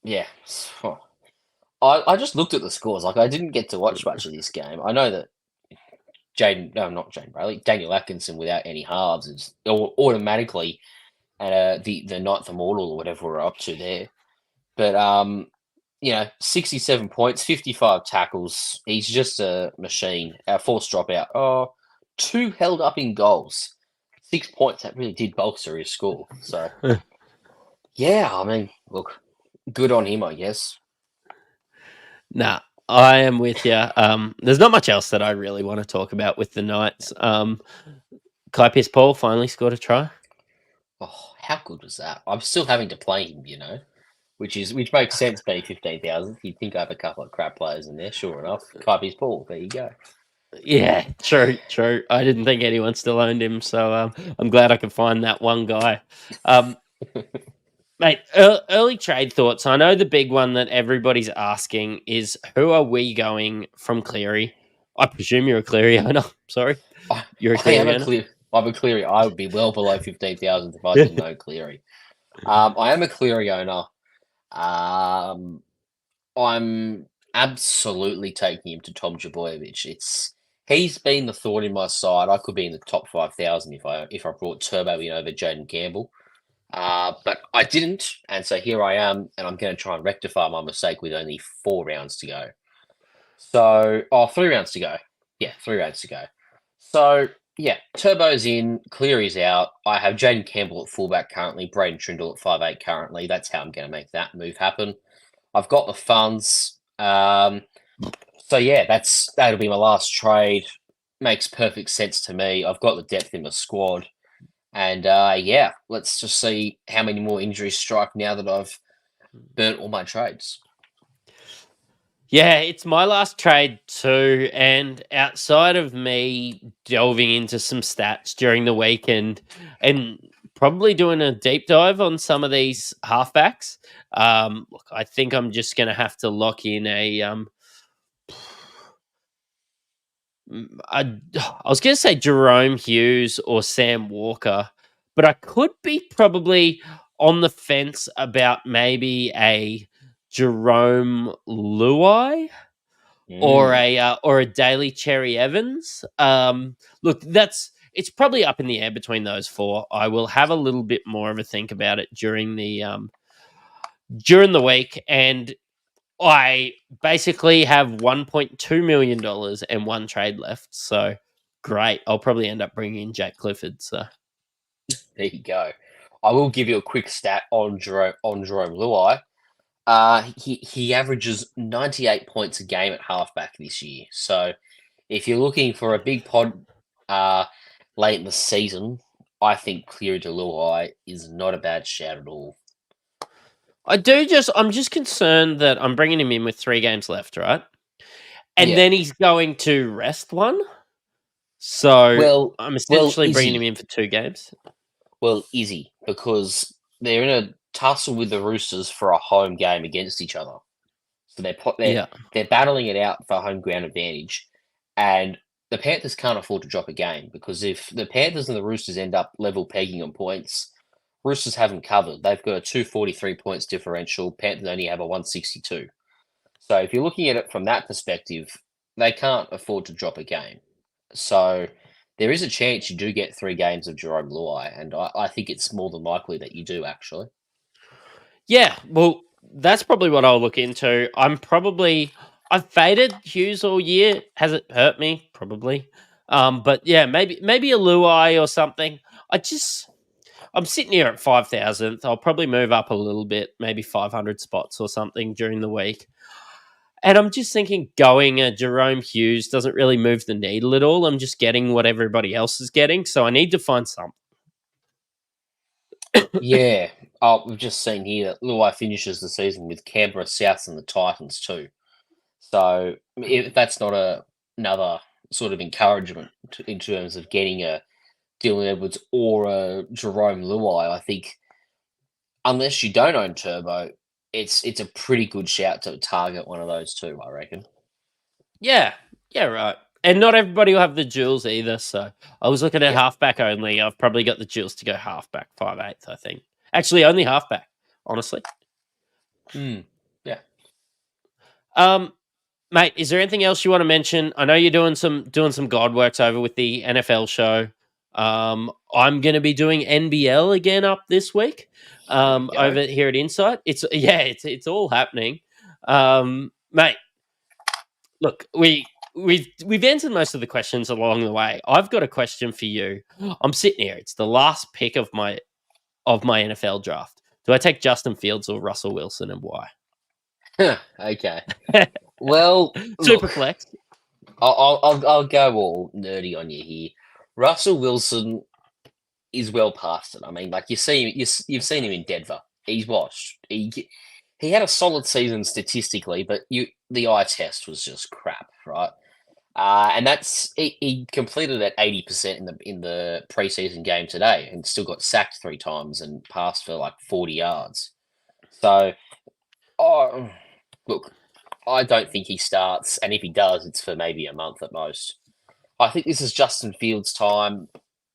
Yeah. I just looked at the scores. I didn't get to watch much of this game. I know that not Jaden Brayley, Daniel Atkinson without any halves is automatically at the ninth immortal or whatever we're up to there. But 67 points, 55 tackles. He's just a machine. Our forced dropout. 2 held up in goals. 6 points. That really did bolster his score. So, yeah, I mean, look, good on him, I guess. Nah, I am with you. There's not much else that I really want to talk about with the Knights. Kai Pearce-Paul finally scored a try. Oh, how good was that? I'm still having to play him, which makes sense being 15,000. You'd think I have a couple of crap players in there. Sure enough, Kai Pearce-Paul. There you go. Yeah, true. I didn't think anyone still owned him, so I'm glad I could find that one guy. Mate, early trade thoughts. I know the big one that everybody's asking is, who are we going from Cleary? I presume you're a Cleary owner. Sorry. You're a Cleary owner? I'm a Cleary. I would be well below 15,000 if I didn't know Cleary. I am a Cleary owner. I'm absolutely taking him to Tom Jabojevic. He's been the thorn in my side. I could be in the top 5,000 if I brought Turbo in over Jaden Campbell. But I didn't, and so here I am, and I'm going to try and rectify my mistake with only 4 rounds to go. 3 rounds to go. Yeah, 3 rounds to go. So, yeah, Turbo's in, Cleary's out. I have Jaden Campbell at fullback currently, Braden Trindle at 5'8" currently. That's how I'm going to make that move happen. I've got the funds. So, yeah, that'll be my last trade. Makes perfect sense to me. I've got the depth in my squad. And, let's just see how many more injuries strike now that I've burnt all my trades. Yeah, it's my last trade too. And outside of me delving into some stats during the weekend and probably doing a deep dive on some of these halfbacks, look, I think I'm just going to have to lock in I was going to say Jerome Hughes or Sam Walker, but I could be probably on the fence about maybe a Jerome Luai or a Daily Cherry Evans. Look, it's probably up in the air between those four. I will have a little bit more of a think about it during the week, and I basically have $1.2 million and one trade left. So great. I'll probably end up bringing in Jake Clifford. So There you go. I will give you a quick stat on Jerome Luai. He averages 98 points a game at halfback this year. So if you're looking for a big pod late in the season, I think Cleary to Luai is not a bad shout at all. I'm just concerned that I'm bringing him in with 3 games left, right? And then he's going to rest one. So I'm essentially bringing him in for 2 games. Well, is he? Because they're in a tussle with the Roosters for a home game against each other. So they're battling it out for home ground advantage. And the Panthers can't afford to drop a game, because if the Panthers and the Roosters end up level pegging on points, Roosters haven't covered. They've got a 243 points differential. Panthers only have a 162. So if you're looking at it from that perspective, they can't afford to drop a game. So there is a chance you do get 3 games of Jerome Luai, and I think it's more than likely that you do, actually. Yeah, well, that's probably what I'll look into. I've faded Hughes all year. Has it hurt me? Probably. But yeah, maybe a Luai or something. I'm sitting here at 5,000th. I'll probably move up a little bit, maybe 500 spots or something during the week. And I'm just thinking going a Jerome Hughes doesn't really move the needle at all. I'm just getting what everybody else is getting. So I need to find something. Yeah. We've just seen here that Luai finishes the season with Canberra, Souths and the Titans too. So if that's not another sort of encouragement in terms of getting a Dylan Edwards or a Jerome Luai, I think unless you don't own Turbo, it's a pretty good shout to target one of those two, I reckon. Yeah, right. And not everybody will have the duels either. So I was looking at halfback only. I've probably got the duels to go halfback, 5/8, I think. Actually, only halfback, honestly. Yeah. Mate, is there anything else you want to mention? I know you're doing some God works over with the NFL show. I'm going to be doing NBL again up this week. Over here at Insight. It's all happening. Mate, look, we've answered most of the questions along the way. I've got a question for you. I'm sitting here. It's the last pick of my NFL draft. Do I take Justin Fields or Russell Wilson, and why? Okay. Well, super flex. I'll go all nerdy on you here. Russell Wilson is well past it. I mean, like you've seen him in Denver. He's watched. He had a solid season statistically, but the eye test was just crap, right? And he completed at 80% in the preseason game today, and still got sacked 3 times and passed for like 40 yards. So, look, I don't think he starts, and if he does, it's for maybe a month at most. I think this is Justin Fields' time.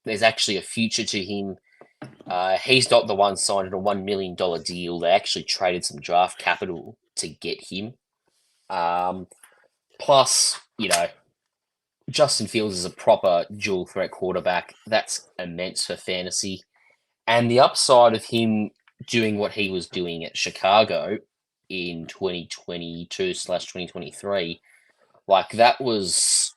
There's actually a future to him. He's not the one signed on a $1 million deal. They actually traded some draft capital to get him. Plus, Justin Fields is a proper dual threat quarterback. That's immense for fantasy. And the upside of him doing what he was doing at Chicago in 2022/2023, like that was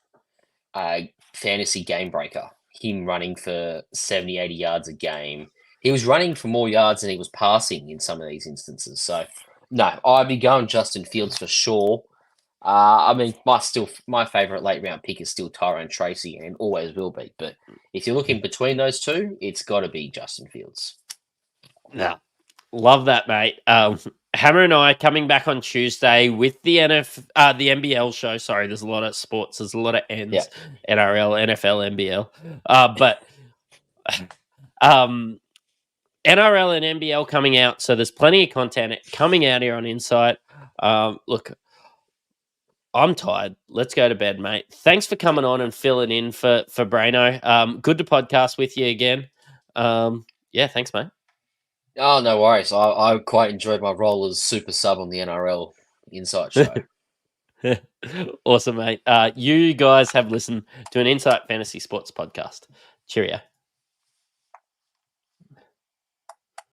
a fantasy game breaker. Him running for 70, 80 yards a game. He was running for more yards than he was passing in some of these instances. So, no, I'd be going Justin Fields for sure. I mean, my favourite late round pick is still Tyrone Tracy, and always will be. But if you're looking between those two, it's got to be Justin Fields. No, love that, mate. Hammer and I coming back on Tuesday with the NBL show. Sorry, there's a lot of sports. There's a lot of N's. Yeah. NRL, NFL, NBL. But NRL and NBL coming out. So there's plenty of content coming out here on Insight. Look, I'm tired. Let's go to bed, mate. Thanks for coming on and filling in for Braino. Good to podcast with you again. Thanks, mate. Oh, no worries. I quite enjoyed my role as super sub on the NRL Insight show. Awesome, mate. You guys have listened to an Insight Fantasy Sports podcast. Cheerio.